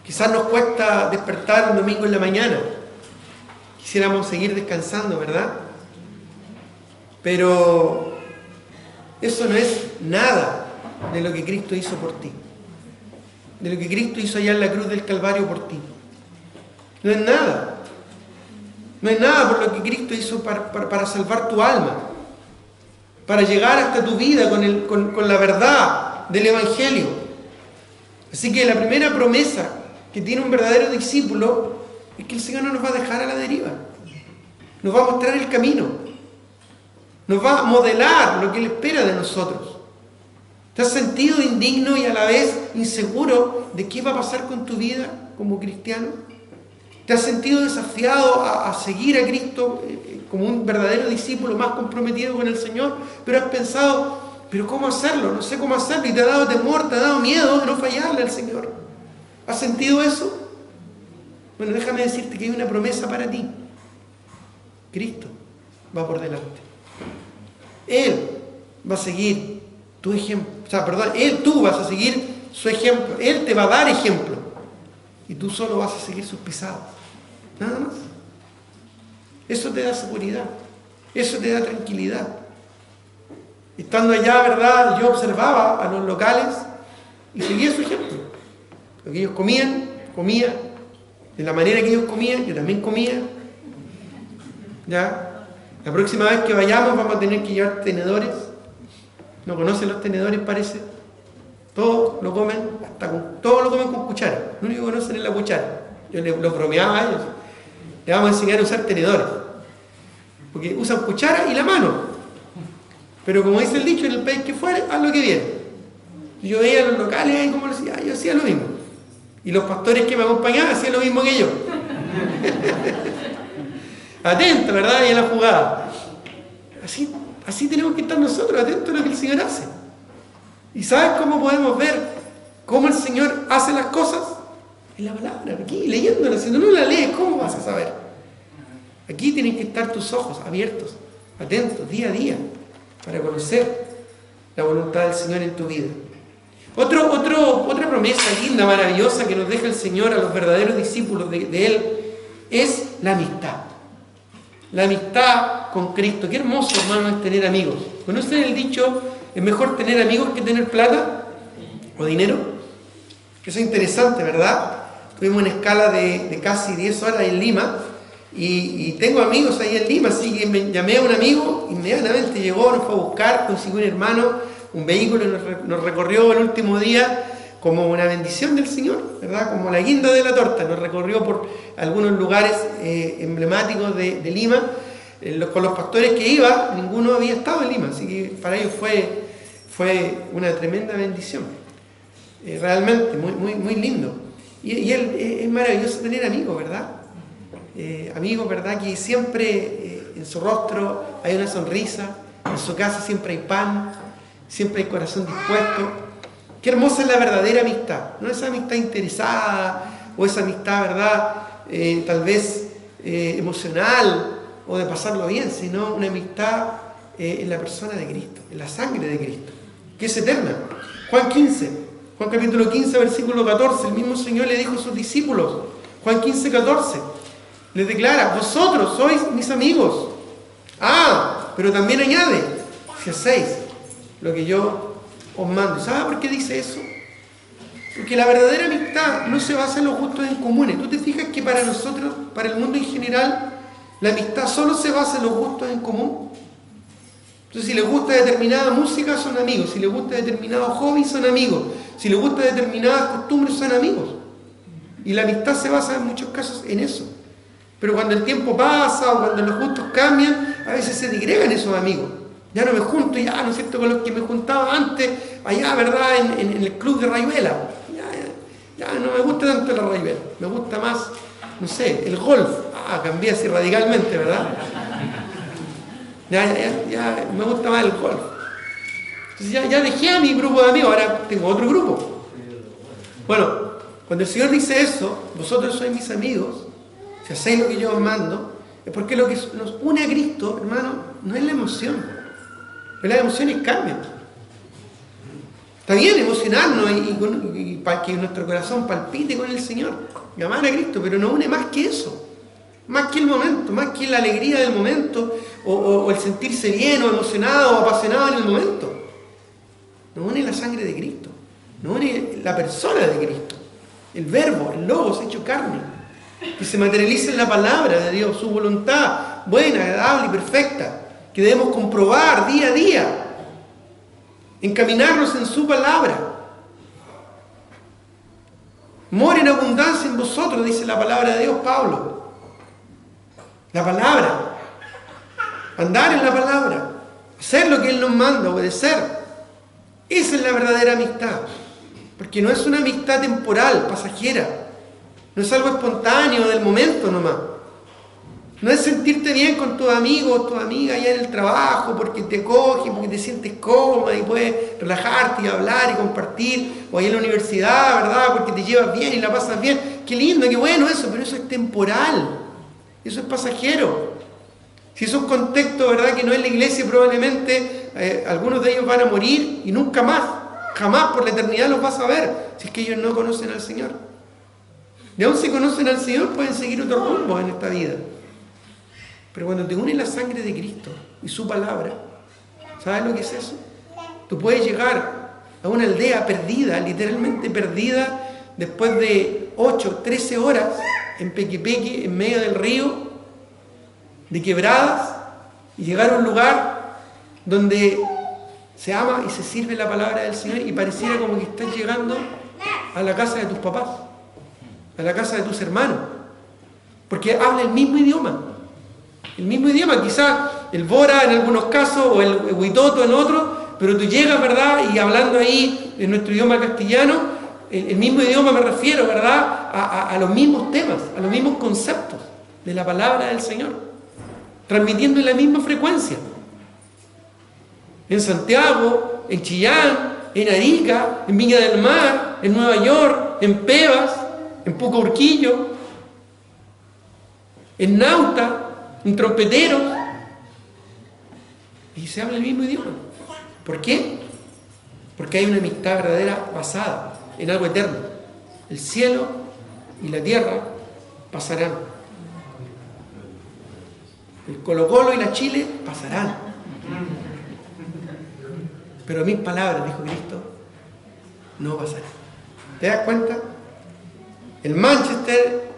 Quizás nos cuesta despertar un domingo en la mañana. Quisiéramos seguir descansando, ¿verdad? Pero eso no es nada de lo que Cristo hizo por ti. De lo que Cristo hizo allá en la cruz del Calvario por ti. No es nada. No es nada por lo que Cristo hizo para salvar tu alma. Para llegar hasta tu vida con la verdad del Evangelio. Así que la primera promesa que tiene un verdadero discípulo es que el Señor no nos va a dejar a la deriva. Nos va a mostrar el camino. Nos va a modelar lo que Él espera de nosotros. ¿Te has sentido indigno y a la vez inseguro de qué va a pasar con tu vida como cristiano? ¿Te has sentido desafiado a seguir a Cristo como un verdadero discípulo más comprometido con el Señor? Pero has pensado, ¿pero cómo hacerlo? No sé cómo hacerlo. Y te ha dado temor, te ha dado miedo de no fallarle al Señor. ¿Has sentido eso? Bueno, déjame decirte que hay una promesa para ti. Cristo va por delante. Él va a seguir tu ejemplo. Tú vas a seguir su ejemplo. Él te va a dar ejemplo. Y tú solo vas a seguir sus pisadas. Nada más. Eso te da seguridad. Eso te da tranquilidad. Estando allá, ¿verdad? Yo observaba a los locales y seguía su ejemplo. Lo que ellos comían, comía. De la manera que ellos comían, yo también comía. ¿Ya? La próxima vez que vayamos vamos a tener que llevar tenedores. ¿No conocen los tenedores, parece? Todos lo comen, todos lo comen con cuchara. Lo único que conocen es la cuchara. Yo los bromeaba a ellos. Le vamos a enseñar a usar tenedores. Porque usan cuchara y la mano. Pero como dice el dicho, en el país que fuere, haz lo que viene. Yo veía a los locales ahí como decía, yo hacía lo mismo. Y los pastores que me acompañaban hacían lo mismo que yo. Atento, ¿verdad? Y en la jugada. Así tenemos que estar nosotros, atentos a lo que el Señor hace. ¿Y sabes cómo podemos ver cómo el Señor hace las cosas? En la palabra, aquí, leyéndola. Si no la lees, ¿cómo vas a saber? Aquí tienen que estar tus ojos abiertos, atentos, día a día, para conocer la voluntad del Señor en tu vida. Otra promesa linda, maravillosa que nos deja el Señor a los verdaderos discípulos de Él es la amistad. La amistad con Cristo. Qué hermoso, hermano, es tener amigos. ¿Conocen el dicho, es mejor tener amigos que tener plata o dinero? Eso es interesante, ¿verdad? Tuvimos una escala de casi 10 horas en Lima y tengo amigos ahí en Lima, así que me llamé a un amigo, inmediatamente llegó, nos fue a buscar, consiguió un hermano, un vehículo y nos recorrió el último día como una bendición del Señor, ¿verdad? Como la guinda de la torta, nos recorrió por algunos lugares emblemáticos de Lima. Con los pastores que iba, ninguno había estado en Lima, así que para ellos fue una tremenda bendición. Realmente, muy lindo. Y es maravilloso tener amigos, ¿verdad? Amigos, ¿verdad? Que siempre en su rostro hay una sonrisa, en su casa siempre hay pan, siempre hay corazón dispuesto. Qué hermosa es la verdadera amistad, no esa amistad interesada o esa amistad, ¿verdad? Tal vez emocional o de pasarlo bien, sino una amistad en la persona de Cristo, en la sangre de Cristo, que es eterna. Juan capítulo 15, versículo 14, el mismo Señor le dijo a sus discípulos, Juan 15:14 les declara: vosotros sois mis amigos. Pero también añade: si hacéis lo que yo os mando. ¿Sabe por qué dice eso? Porque la verdadera amistad no se basa en los gustos en comunes. ¿Tú te fijas que para nosotros, para el mundo en general, la amistad solo se basa en los gustos en común? Entonces, si les gusta determinada música, son amigos. Si les gusta determinado hobby, son amigos. Si les gusta determinadas costumbres, son amigos. Y la amistad se basa en muchos casos en eso. Pero cuando el tiempo pasa o cuando los gustos cambian, a veces se digregan esos amigos. Ya no me junto, ¿no es cierto?, con los que me juntaba antes, allá, ¿verdad?, en el club de Rayuela. Ya no me gusta tanto la Rayuela. Me gusta más, no sé, el golf. Cambié así radicalmente, ¿verdad? Ya me gusta más el golf. Entonces ya dejé a mi grupo de amigos, ahora tengo otro grupo. Bueno, cuando el Señor dice eso: vosotros sois mis amigos, si hacéis lo que yo os mando, es porque lo que nos une a Cristo, hermano, no es la emoción. Pero las emociones cambian. Está bien emocionarnos y para que nuestro corazón palpite con el Señor y amar a Cristo, pero nos une más que eso. Más que el momento, más que la alegría del momento, o el sentirse bien, o emocionado, o apasionado en el momento. Nos une la sangre de Cristo, nos une la persona de Cristo, el Verbo, el Logos hecho carne, que se materializa en la palabra de Dios, su voluntad buena, agradable y perfecta, que debemos comprobar día a día, encaminarnos en su palabra. Mora en abundancia en vosotros, dice la palabra de Dios, Pablo. La palabra, andar en la palabra, hacer lo que Él nos manda, obedecer. Esa es la verdadera amistad, porque no es una amistad temporal, pasajera, no es algo espontáneo del momento nomás. No es sentirte bien con tus amigos o tus amigas allá en el trabajo porque te cogen, porque te sientes cómoda y puedes relajarte y hablar y compartir, o allá en la universidad, ¿verdad?, porque te llevas bien y la pasas bien. Qué lindo, qué bueno eso, pero eso es temporal. Eso es pasajero. Si es un contexto, ¿verdad?, que no es la iglesia, probablemente algunos de ellos van a morir y nunca más, jamás por la eternidad los vas a ver, si es que ellos no conocen al Señor. Y aún si conocen al Señor, pueden seguir otro rumbo en esta vida. Pero cuando te une la sangre de Cristo y su palabra, ¿sabes lo que es eso? Tú puedes llegar a una aldea perdida, literalmente perdida, después de 8, 13 horas en Pequepeque, en medio del río, de quebradas, y llegar a un lugar donde se ama y se sirve la palabra del Señor y pareciera como que estás llegando a la casa de tus papás, a la casa de tus hermanos, porque habla el mismo idioma. El mismo idioma, quizás el Bora en algunos casos o el Huitoto en otros, pero tú llegas, ¿verdad?, y hablando ahí en nuestro idioma castellano, el mismo idioma me refiero, ¿verdad?, a los mismos temas, a los mismos conceptos de la palabra del Señor, transmitiendo en la misma frecuencia. En Santiago, en Chillán, en Arica, en Viña del Mar, en Nueva York, en Pebas, en Pucallpuro, en Nauta, en Trompeteros, y se habla el mismo idioma. ¿Por qué? Porque hay una amistad verdadera basada en algo eterno. El cielo y la tierra pasarán. El Colo-Colo y la Chile pasarán. Pero mis palabras, dijo Cristo, no pasarán. ¿Te das cuenta? El Manchester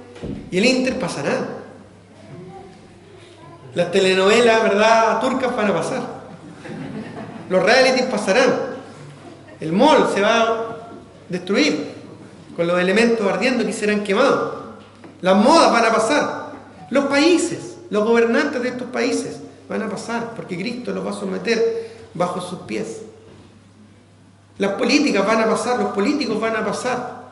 y el Inter pasarán. Las telenovelas, ¿verdad?, turcas van a pasar. Los realities pasarán. El mall se va a destruir con los elementos ardiendo que serán quemados. Las modas van a pasar. Los países, los gobernantes de estos países van a pasar porque Cristo los va a someter bajo sus pies. Las políticas van a pasar, los políticos van a pasar.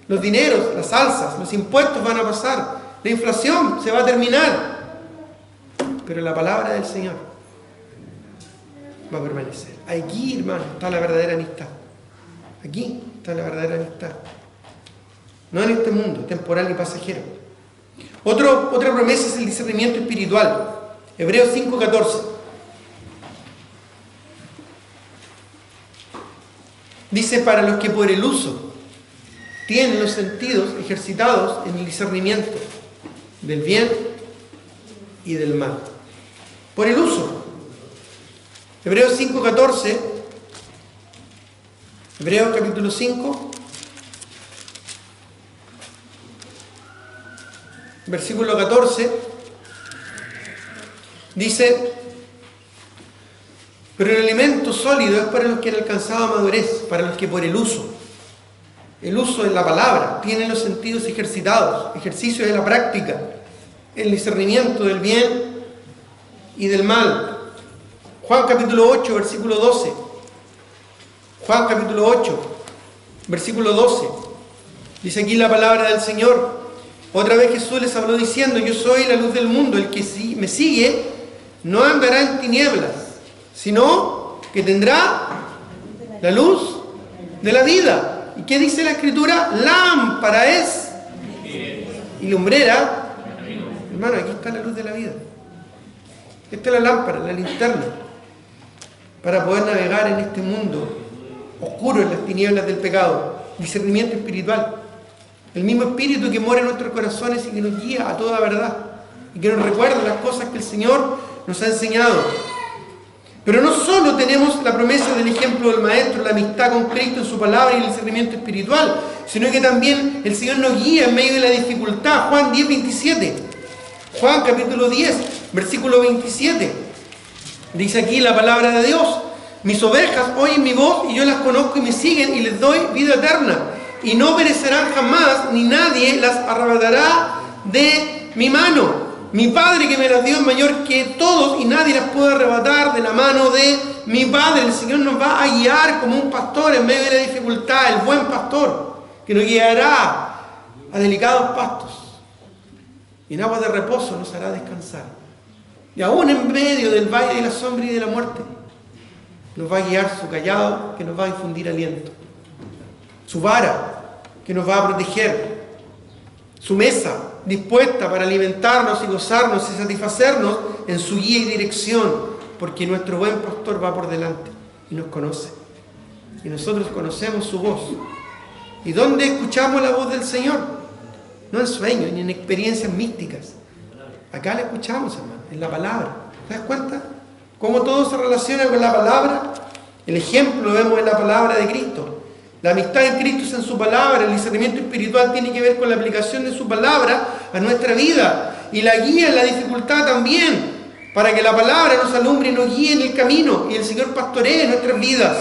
Los dineros, las alzas, los impuestos van a pasar. La inflación se va a terminar. Pero la palabra del Señor va a permanecer. Aquí, hermano, está la verdadera amistad. Aquí está la verdadera amistad. No en este mundo temporal y pasajero. Otra promesa es el discernimiento espiritual. Hebreos 5:14. Dice: para los que por el uso tienen los sentidos ejercitados en el discernimiento del bien y del mal. Por el uso. Hebreos 5:14, Hebreos capítulo 5, versículo 14, dice: pero el alimento sólido es para los que han alcanzado madurez, para los que por el uso de la palabra, tienen los sentidos ejercitados, ejercicio de la práctica, el discernimiento del bien y del mal. Juan capítulo 8, versículo 12. Juan capítulo 8, versículo 12. Dice aquí la palabra del Señor. Otra vez Jesús les habló diciendo: yo soy la luz del mundo, el que me sigue no andará en tinieblas, sino que tendrá la luz de la vida. ¿Y qué dice la Escritura? Lámpara es y lumbrera. Hermano, aquí está la luz de la vida. Esta es la lámpara, la linterna, para poder navegar en este mundo oscuro, en las tinieblas del pecado. Discernimiento espiritual. El mismo Espíritu que mora en nuestros corazones y que nos guía a toda verdad y que nos recuerda las cosas que el Señor nos ha enseñado. Pero no solo tenemos la promesa del ejemplo del Maestro, la amistad con Cristo en su palabra y el discernimiento espiritual, sino que también el Señor nos guía en medio de la dificultad. Juan 10, 27. Juan capítulo 10, versículo 27. Dice aquí la palabra de Dios: mis ovejas oyen mi voz y yo las conozco y me siguen y les doy vida eterna. Y no perecerán jamás, ni nadie las arrebatará de mi mano. Mi Padre que me las dio es mayor que todos y nadie las puede arrebatar de la mano de mi Padre. El Señor nos va a guiar como un pastor en medio de la dificultad, el buen pastor, que nos guiará a delicados pastos y en aguas de reposo nos hará descansar. Y aún en medio del valle de la sombra y de la muerte, nos va a guiar su callado que nos va a infundir aliento, su vara que nos va a proteger, su mesa dispuesta para alimentarnos y gozarnos y satisfacernos en su guía y dirección, porque nuestro buen pastor va por delante y nos conoce. Y nosotros conocemos su voz. ¿Y dónde escuchamos la voz del Señor? No en sueños ni en experiencias místicas. Acá la escuchamos, hermano, en la palabra. ¿Te das cuenta? Cómo todo se relaciona con la palabra. El ejemplo lo vemos en la palabra de Cristo. La amistad en Cristo es en su palabra. El discernimiento espiritual tiene que ver con la aplicación de su palabra a nuestra vida. Y la guía en la dificultad también, para que la palabra nos alumbre y nos guíe en el camino y el Señor pastoree nuestras vidas.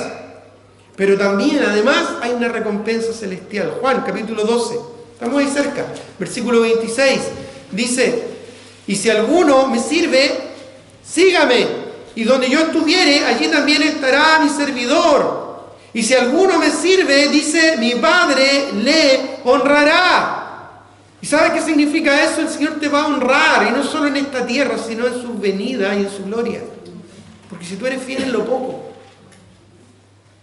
Pero también, además, hay una recompensa celestial. Juan, capítulo 12. Estamos ahí cerca. Versículo 26. Dice: y si alguno me sirve, sígame. Y donde yo estuviere, allí también estará mi servidor. Y si alguno me sirve, dice, mi Padre le honrará. ¿Y sabe qué significa eso? El Señor te va a honrar, y no solo en esta tierra, sino en su venida y en su gloria. Porque si tú eres fiel en lo poco,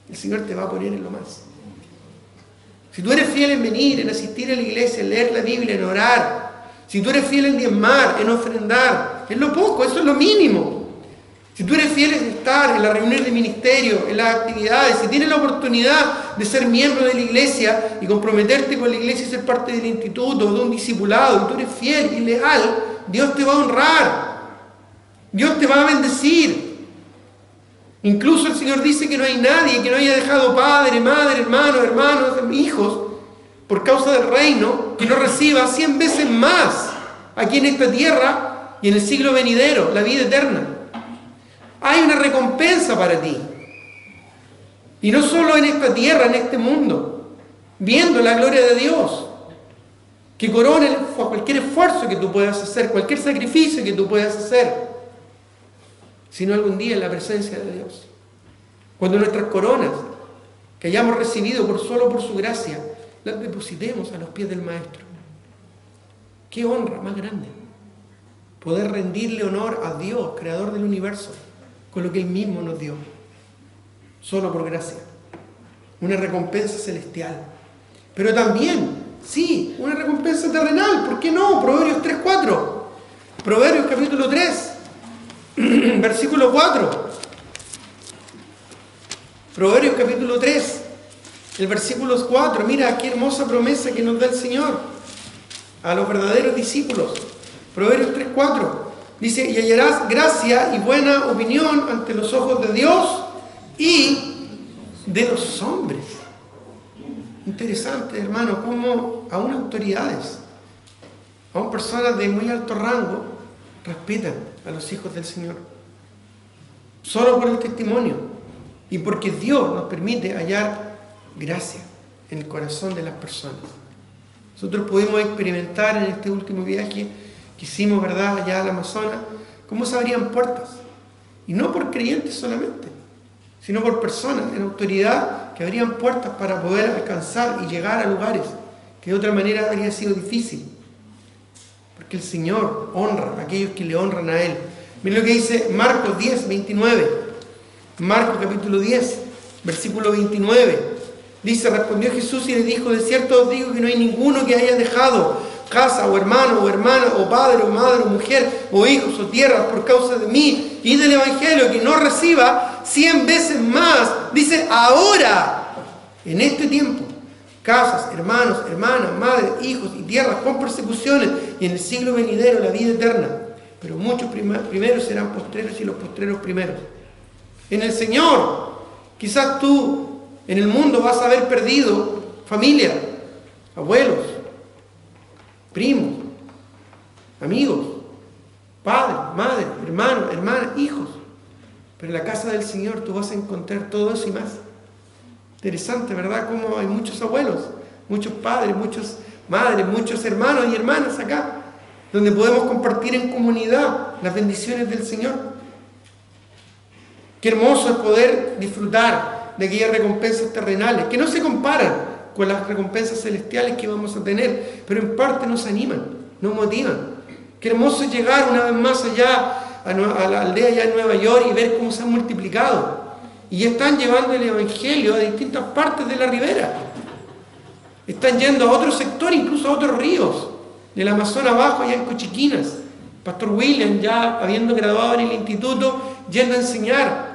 el Señor te va a poner en lo más. Si tú eres fiel en venir, en asistir a la iglesia, en leer la Biblia, en orar, si tú eres fiel en diezmar, en ofrendar, en lo poco, eso es lo mínimo. Si tú eres fiel en estar en la reunión de ministerio, en las actividades, si tienes la oportunidad de ser miembro de la iglesia y comprometerte con la iglesia y ser parte del instituto o de un discipulado, y tú eres fiel y leal, Dios te va a honrar. Dios te va a bendecir. Incluso el Señor dice que no hay nadie que no haya dejado padre, madre, hermanos, hijos, por causa del reino, que no reciba 100 veces más aquí en esta tierra y en el siglo venidero, la vida eterna. Hay una recompensa para ti. Y no solo en esta tierra, en este mundo, viendo la gloria de Dios, que corone cualquier esfuerzo que tú puedas hacer, cualquier sacrificio que tú puedas hacer, sino algún día en la presencia de Dios. Cuando nuestras coronas, que hayamos recibido solo por su gracia, las depositemos a los pies del Maestro. ¡Qué honra más grande! Poder rendirle honor a Dios, creador del universo, con lo que Él mismo nos dio, solo por gracia. Una recompensa celestial. Pero también, sí, una recompensa terrenal. ¿Por qué no? Proverbios 3:4. Proverbios capítulo 3, versículo 4. Proverbios capítulo 3, El versículo 4, mira qué hermosa promesa que nos da el Señor a los verdaderos discípulos. Proverbios 3:4 dice: y hallarás gracia y buena opinión ante los ojos de Dios y de los hombres. Interesante, hermano, cómo aún autoridades, aún personas de muy alto rango, respetan a los hijos del Señor. Solo por el testimonio y porque Dios nos permite hallar gracia en el corazón de las personas. Nosotros pudimos experimentar en este último viaje que hicimos, ¿verdad?, allá al Amazonas, cómo se abrían puertas. Y no por creyentes solamente, sino por personas en autoridad que abrían puertas para poder alcanzar y llegar a lugares que de otra manera habría sido difícil. Porque el Señor honra a aquellos que le honran a Él. Miren lo que dice Marcos 10, 29. Marcos capítulo 10, versículo 29. Dice: respondió Jesús y le dijo: de cierto os digo que no hay ninguno que haya dejado casa o hermano o hermana o padre o madre o mujer o hijos o tierras por causa de mí y del Evangelio, que no reciba 100 veces más, dice, ahora, en este tiempo, casas, hermanos, hermanas, madres, hijos y tierras con persecuciones, y en el siglo venidero la vida eterna. Pero muchos primeros serán postreros y los postreros primeros. En el Señor, quizás tú en el mundo vas a haber perdido familia, abuelos, primos, amigos, padre, madre, hermano, hermana, hijos. Pero en la casa del Señor tú vas a encontrar todo eso y más. Interesante, ¿verdad? Como hay muchos abuelos, muchos padres, muchas madres, muchos hermanos y hermanas acá, donde podemos compartir en comunidad las bendiciones del Señor. Qué hermoso es poder disfrutar de aquellas recompensas terrenales, que no se comparan con las recompensas celestiales que vamos a tener, pero en parte nos animan, nos motivan. Qué hermoso es llegar una vez más allá a la aldea allá en Nueva York y ver cómo se han multiplicado. Y ya están llevando el Evangelio a distintas partes de la ribera. Están yendo a otro sector, incluso a otros ríos, del Amazonas abajo, allá en Cochiquinas. Pastor William, ya habiendo graduado en el instituto, yendo a enseñar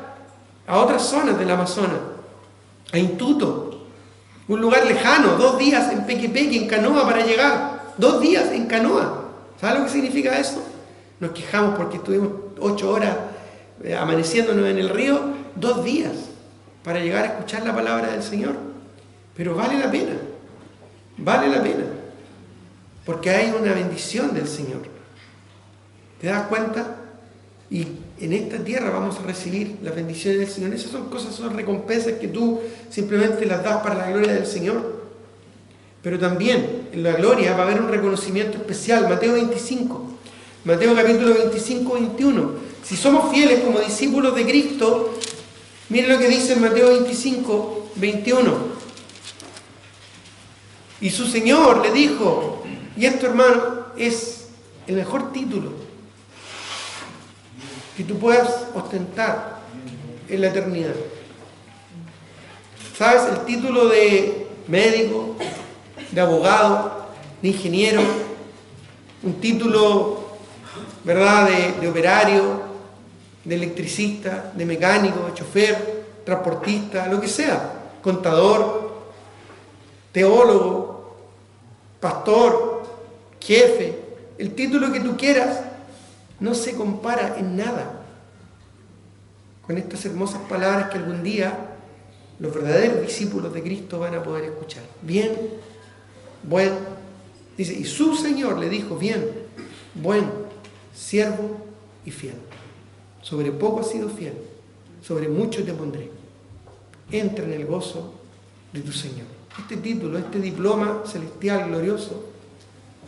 a otras zonas del Amazonas, a Intuto, un lugar lejano, 2 días en Pequepeque, en canoa para llegar, 2 días en canoa. ¿Sabes lo que significa eso? Nos quejamos porque estuvimos 8 horas amaneciéndonos en el río, 2 días para llegar a escuchar la palabra del Señor. Pero vale la pena, porque hay una bendición del Señor. ¿Te das cuenta? Y en esta tierra vamos a recibir las bendiciones del Señor. Esas son cosas, son recompensas que tú simplemente las das para la gloria del Señor. Pero también en la gloria va a haber un reconocimiento especial. Mateo 25, Mateo capítulo 25, 21. Si somos fieles como discípulos de Cristo, miren lo que dice en Mateo 25, 21. Y su Señor le dijo, y esto, hermano, es el mejor título que tú puedas ostentar en la eternidad. ¿Sabes? El título de médico, de abogado, de ingeniero, un título, ¿verdad?, de operario, de electricista, de mecánico, de chofer, transportista, lo que sea, contador, teólogo, pastor, jefe, el título que tú quieras, no se compara en nada con estas hermosas palabras que algún día los verdaderos discípulos de Cristo van a poder escuchar. Bien, buen, dice, y su Señor le dijo, bien, buen, siervo y fiel. Sobre poco has sido fiel, sobre mucho te pondré. Entra en el gozo de tu Señor. Este título, este diploma celestial glorioso,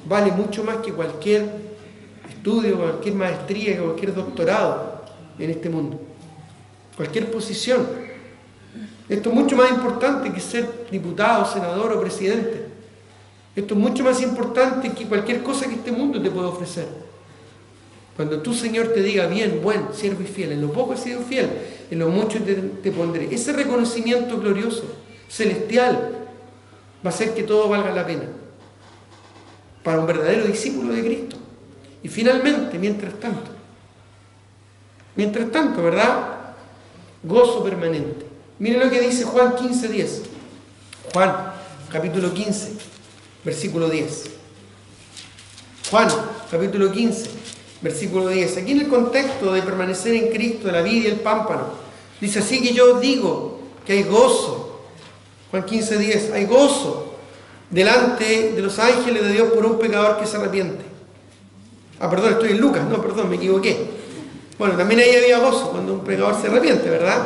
vale mucho más que cualquier estudio, cualquier maestría, cualquier doctorado en este mundo, cualquier posición. Esto es mucho más importante que ser diputado, senador o presidente. Esto es mucho más importante que cualquier cosa que este mundo te pueda ofrecer. Cuando tu Señor te diga, bien, buen, siervo y fiel, en lo poco has sido fiel, en lo mucho te pondré. Ese reconocimiento glorioso, celestial, va a hacer que todo valga la pena para un verdadero discípulo de Cristo. Y finalmente, mientras tanto, ¿verdad? Gozo permanente. Miren lo que dice Juan 15:10. Juan, capítulo 15, versículo 10. Juan, capítulo 15, versículo 10. Aquí en el contexto de permanecer en Cristo, de la vid y el pámpano, dice: así que yo os digo que hay gozo. Juan 15, 10. Hay gozo delante de los ángeles de Dios por un pecador que se arrepiente. Perdón, estoy en Lucas. No, perdón, me equivoqué. Bueno, también ahí había gozo cuando un pecador se arrepiente, ¿verdad?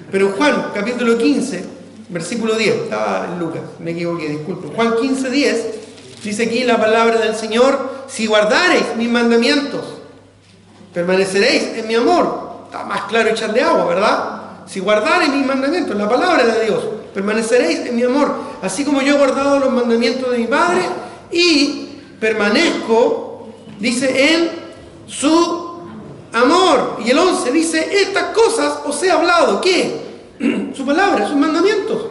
Pero Juan, capítulo 15, versículo 10. Estaba en Lucas, me equivoqué, disculpen. Juan 15, 10. Dice aquí la palabra del Señor: si guardareis mis mandamientos, permaneceréis en mi amor. Está más claro echarle agua, ¿verdad? Si guardareis mis mandamientos, la palabra de Dios, permaneceréis en mi amor, así como yo he guardado los mandamientos de mi Padre y permanezco, dice, en su amor. Y el 11 dice: estas cosas os he hablado. ¿Qué? Su palabra, sus mandamientos,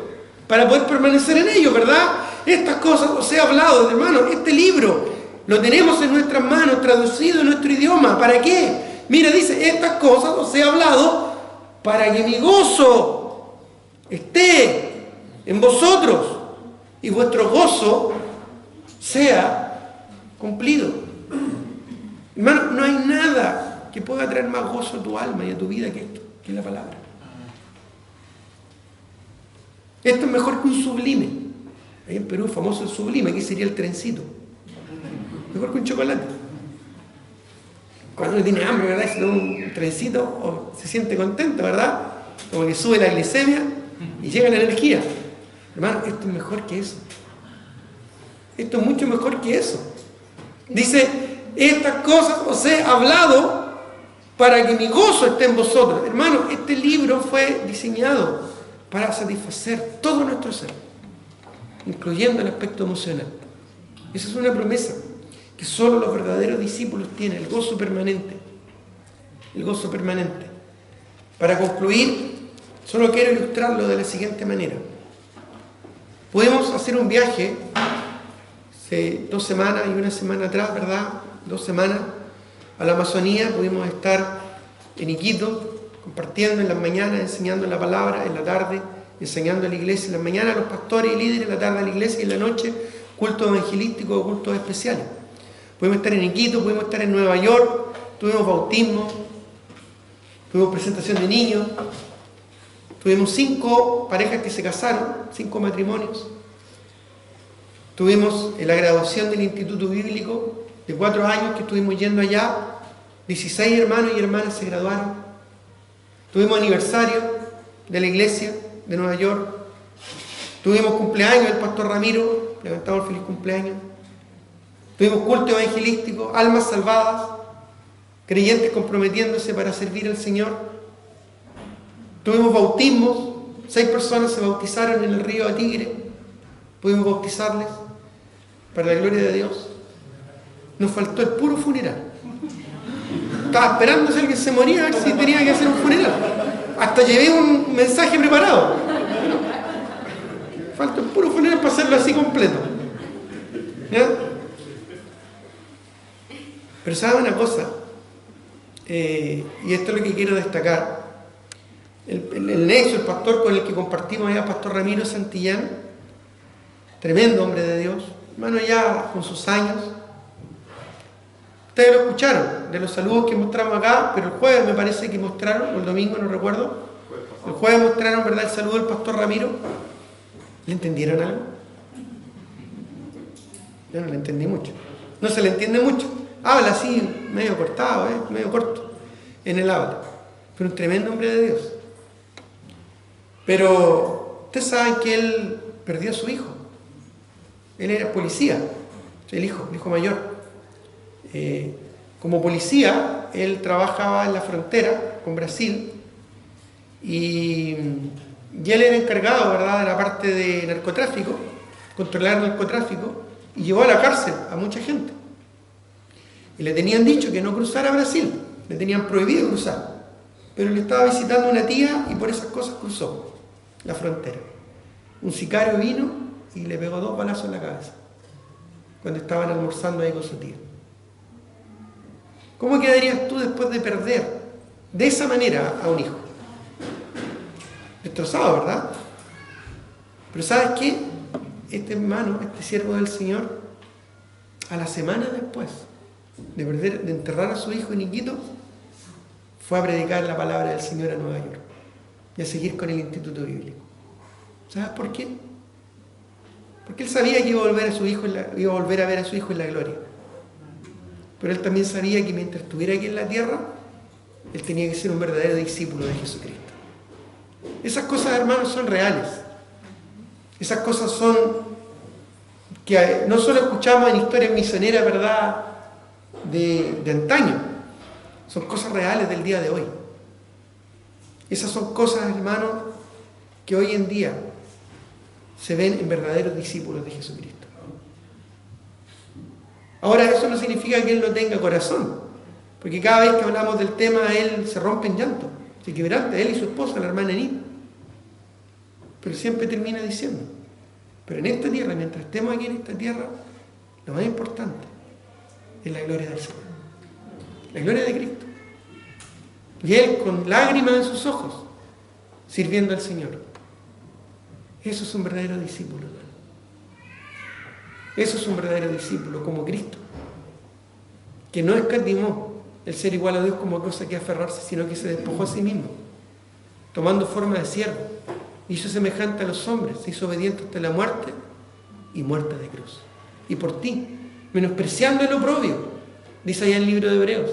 para poder permanecer en ellos, ¿verdad? Estas cosas os he hablado, hermano. Este libro lo tenemos en nuestras manos, traducido en nuestro idioma. ¿Para qué? Mira, dice: estas cosas os he hablado para que mi gozo esté en vosotros y vuestro gozo sea cumplido. Hermano, no hay nada que pueda traer más gozo a tu alma y a tu vida que esto, que es la palabra. Esto es mejor que un sublime. Ahí en Perú, famoso el sublime, aquí sería el trencito. Mejor que un chocolate. Cuando uno tiene hambre, ¿verdad? Si toma un trencito, se siente contento, ¿verdad? Como que sube la glicemia y llega la energía. Hermano, esto es mejor que eso. Esto es mucho mejor que eso. Dice: estas cosas os he hablado para que mi gozo esté en vosotros. Hermano, este libro fue diseñado para satisfacer todo nuestro ser, incluyendo el aspecto emocional. Esa es una promesa que solo los verdaderos discípulos tienen, el gozo permanente. El gozo permanente. Para concluir, solo quiero ilustrarlo de la siguiente manera. Pudimos hacer un viaje hace 2 semanas y una semana atrás, ¿verdad? 2 semanas a la Amazonía. Pudimos estar en Iquitos, compartiendo en las mañanas, enseñando la palabra, en la tarde enseñando a la iglesia, en las mañanas a los pastores y líderes, en la tarde a la iglesia y en la noche cultos evangelísticos o cultos especiales. Pudimos estar en Iquitos, pudimos estar en Nueva York, tuvimos bautismo, tuvimos presentación de niños, tuvimos 5 parejas que se casaron, 5 matrimonios, tuvimos la graduación del Instituto Bíblico de 4 años que estuvimos yendo allá, 16 hermanos y hermanas se graduaron. Tuvimos aniversario de la iglesia de Nueva York. Tuvimos cumpleaños del pastor Ramiro, levantamos el feliz cumpleaños. Tuvimos culto evangelístico, almas salvadas, creyentes comprometiéndose para servir al Señor. Tuvimos bautismos, 6 personas se bautizaron en el río de Tigre. Pudimos bautizarles para la gloria de Dios. Nos faltó el puro funeral. Estaba esperando si alguien se moría, a ver si tenía que hacer un funeral. Hasta llevé un mensaje preparado. Falta el puro funeral para hacerlo así completo. ¿Ya? Pero ¿sabe una cosa? Y esto es lo que quiero destacar. El nexo, el pastor con el que compartimos allá, pastor Ramiro Santillán, tremendo hombre de Dios, hermano ya con sus años. Ustedes lo escucharon, de los saludos que mostramos acá, pero el jueves me parece que mostraron, o el domingo, no recuerdo. El jueves mostraron, ¿verdad?, el saludo del pastor Ramiro. ¿Le entendieron algo? Yo no le entendí mucho. No se le entiende mucho. Habla así, medio cortado, medio corto en el habla. Pero un tremendo hombre de Dios. Pero ustedes saben que él perdió a su hijo. Él era policía, el hijo mayor. Como policía, él trabajaba en la frontera con Brasil y él era encargado, ¿verdad?, de la parte de narcotráfico, controlar el narcotráfico, y llevó a la cárcel a mucha gente. Y le tenían dicho que no cruzara a Brasil, le tenían prohibido cruzar, pero le estaba visitando una tía y por esas cosas cruzó la frontera. Un sicario vino y le pegó 2 balazos en la cabeza cuando estaban almorzando ahí con su tía. ¿Cómo quedarías tú después de perder de esa manera a un hijo? Destrozado, ¿verdad? Pero ¿sabes qué? Este hermano, este siervo del Señor, a la semana después de enterrar a su hijo en Iquitos, fue a predicar la palabra del Señor a Nueva York y a seguir con el instituto bíblico. ¿Sabes por qué? Porque él sabía que iba a volver a ver a su hijo en la gloria. Pero él también sabía que mientras estuviera aquí en la tierra, él tenía que ser un verdadero discípulo de Jesucristo. Esas cosas, hermanos, son reales. Esas cosas son que no solo escuchamos en historias misioneras, ¿verdad?, de antaño. Son cosas reales del día de hoy. Esas son cosas, hermanos, que hoy en día se ven en verdaderos discípulos de Jesucristo. Ahora, eso no significa que él no tenga corazón, porque cada vez que hablamos del tema, él se rompe en llanto, se quebranta, él y su esposa, la hermana Enid. Pero siempre termina diciendo, pero en esta tierra, mientras estemos aquí en esta tierra, lo más importante es la gloria del Señor, la gloria de Cristo. Y él con lágrimas en sus ojos, sirviendo al Señor. Eso es un verdadero discípulo, hermano. Eso es un verdadero discípulo, como Cristo, que no escatimó el ser igual a Dios como cosa que aferrarse, sino que se despojó a sí mismo, tomando forma de siervo. Hizo semejante a los hombres, se hizo obediente hasta la muerte y muerte de cruz. Y por ti, menospreciando el oprobio, dice allá en el libro de Hebreos,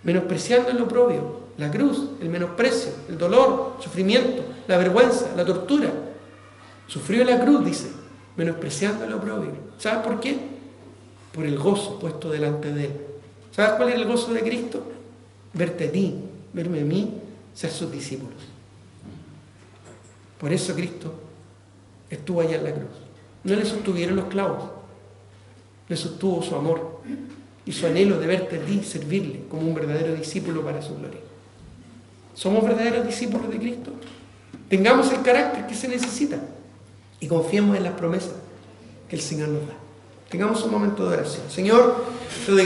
menospreciando el oprobio, la cruz, el menosprecio, el dolor, el sufrimiento, la vergüenza, la tortura. Sufrió la cruz, dice, menospreciando el oprobio. ¿Sabes por qué? Por el gozo puesto delante de él. ¿Sabes cuál era el gozo de Cristo? Verte a ti, verme a mí, ser sus discípulos. Por eso Cristo estuvo allá en la cruz. No le sostuvieron los clavos, le sostuvo su amor y su anhelo de verte a ti, servirle como un verdadero discípulo para su gloria. ¿Somos verdaderos discípulos de Cristo? Tengamos el carácter que se necesita y confiemos en las promesas que el Señor nos da. Tengamos un momento de oración. Señor, te doy